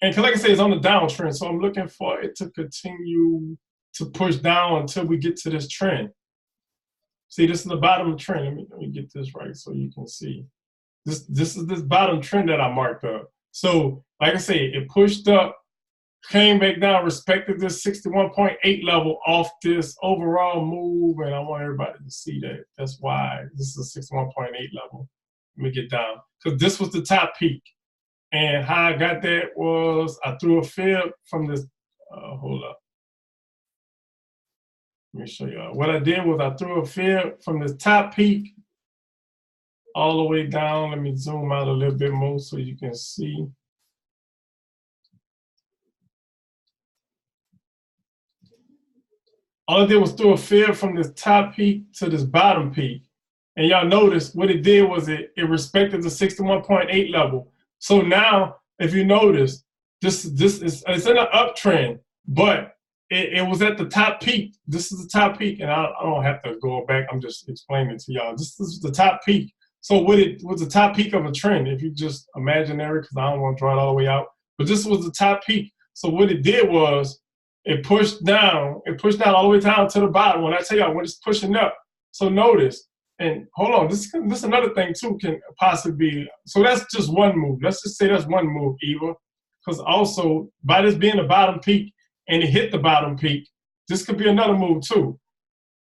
And like I say, it's on the downtrend. So I'm looking for it to continue to push down until we get to this trend. See, this is the bottom of the trend. Let me get this right so you can see. This is this bottom trend that I marked up. So like I say, it pushed up, came back down, respected this 61.8 level off this overall move, and I want everybody to see that. That's why this is a 61.8 level. Let me get down, because this was the top peak. And how I got that was I threw a fib from this, hold up. Let me show you. What I did was I threw a fib from this top peak all the way down. Let me zoom out a little bit more so you can see. All I did was throw a fib from this top peak to this bottom peak. And y'all notice what it did was it respected the 61.8 level. So now, if you notice, it's in an uptrend, but it was at the top peak. This is the top peak, and I don't have to go back. I'm just explaining to y'all. This is the top peak. So what it was the top peak of a trend, if you just imaginary, because I don't want to draw it all the way out. But this was the top peak. So what it did was it pushed down all the way down to the bottom. When I tell y'all when it's pushing up, so notice. And hold on, this is another thing too can possibly be, so that's just one move. Let's just say that's one move, Eva. Because also, by this being the bottom peak and it hit the bottom peak, this could be another move too.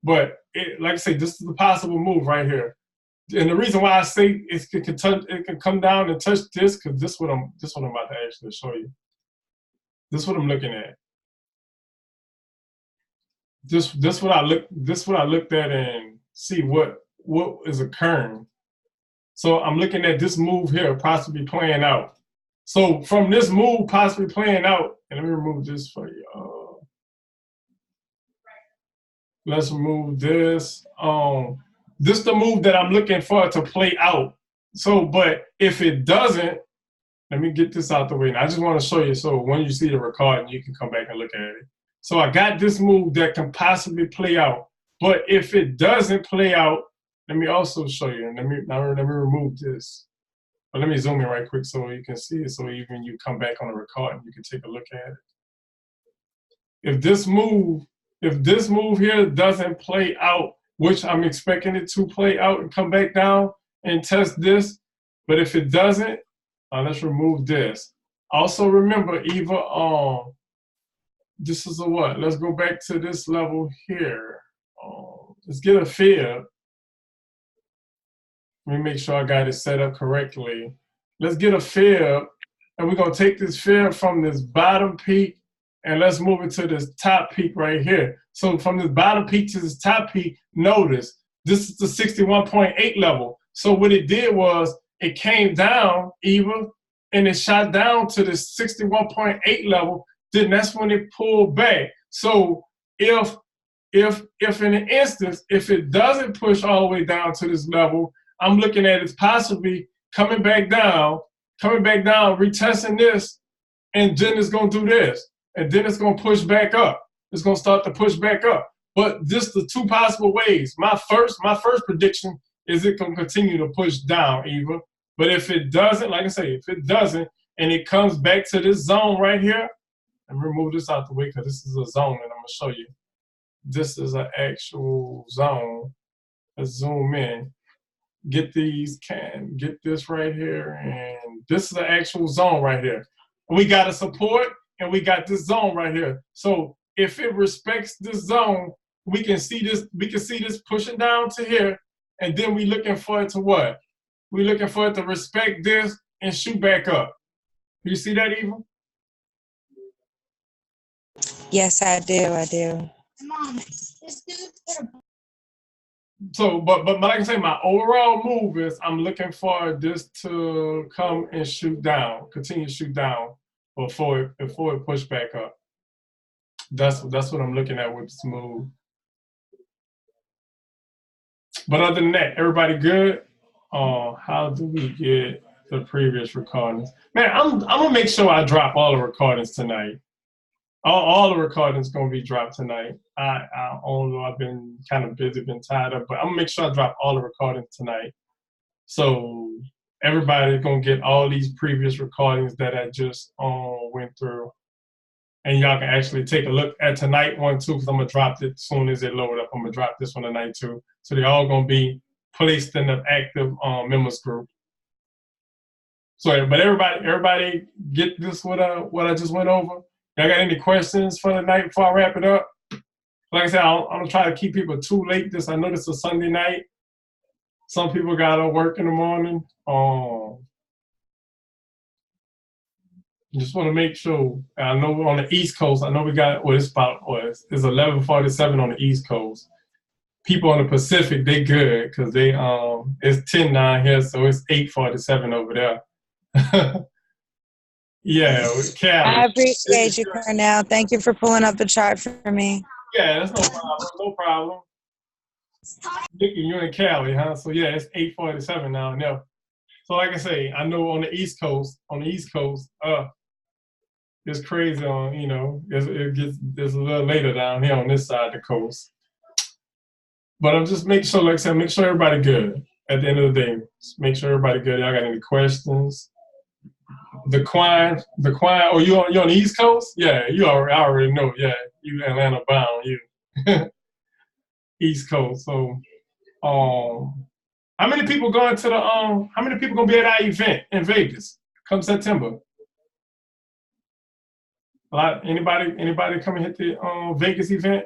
But like I say, this is the possible move right here. And the reason why I say it can come down and touch this, because this what I'm about to actually show you. This is what I'm looking at. This what I looked at and see what is occurring. So I'm looking at this move here possibly playing out. So from this move possibly playing out, and let me remove this for you. Let's remove this. This is the move that I'm looking for to play out. So, but if it doesn't, let me get this out the way. And I just want to show you so when you see the recording, you can come back and look at it. So I got this move that can possibly play out. But if it doesn't play out, let me also show you. And let me remove this. But let me zoom in right quick so you can see it. So even you come back on the recording, you can take a look at it. If this move here doesn't play out, which I'm expecting it to play out and come back down and test this, but if it doesn't, let's remove this. Also remember, Eva, this is a what? Let's go back to this level here. Let's get a fib. Let me make sure I got it set up correctly. Let's get a fib, and we're gonna take this fib from this bottom peak, and let's move it to this top peak right here. So from this bottom peak to this top peak, notice this is the 61.8 level. So what it did was it came down even, and it shot down to this 61.8 level. Then that's when it pulled back. So if in an instance, if it doesn't push all the way down to this level, I'm looking at it possibly coming back down, retesting this, and then it's gonna do this, and then it's gonna push back up. It's gonna start to push back up. But this the two possible ways. My first prediction is it gonna continue to push down, Eva. But if it doesn't, like I say, if it doesn't, and it comes back to this zone right here, and remove this out the way because this is a zone, and I'm gonna show you. This is an actual zone. Let's zoom in. Get this right here, and this is an actual zone right here. We got a support, and we got this zone right here. So if it respects this zone, we can see this. We can see this pushing down to here, and then we looking for it to what? We're looking for it to respect this and shoot back up. You see that, Eva? Yes, I do. So, but like I say, my overall move is I'm looking for this to come and shoot down, continue to shoot down before it push back up. That's what I'm looking at with this move. But other than that, everybody good? How do we get the previous recordings? Man, I'm gonna make sure I drop all the recordings tonight. All the recordings gonna be dropped tonight. I don't know, I've been kind of busy, been tied up, but I'm gonna make sure I drop all the recordings tonight. So everybody's gonna get all these previous recordings that I just went through. And y'all can actually take a look at tonight one too, because I'm gonna drop it as soon as it load up. I'm gonna drop this one tonight too. So they're all gonna be placed in the active members group. So, but everybody get this what I just went over. Y'all got any questions for the night before I wrap it up? Like I said, I'm gonna try to keep people too late. I know this is a Sunday night. Some people gotta work in the morning. Just want to make sure. I know on the East Coast, I know we got it's 11:47 on the East Coast. People on the Pacific, they good because they it's 10 down here, so it's 8:47 over there. Yeah, with Cali. I appreciate you, Cornell. Thank you for pulling up the chart for me. Yeah, that's no problem. No problem. Nikki, you're in Cali, huh? So yeah, it's 8:47 now. No. So like I say, I know on the East Coast, it's crazy on, it's a little later down here on this side of the coast. But I'm just making sure, like I said, make sure everybody good at the end of the day. Just make sure everybody good. Y'all got any questions? The Quine, oh, you on the East Coast? Yeah, I already know. Yeah, you Atlanta bound, you. East Coast. So, how many people going to how many people gonna be at our event in Vegas come September? A lot. Anybody come and hit the Vegas event?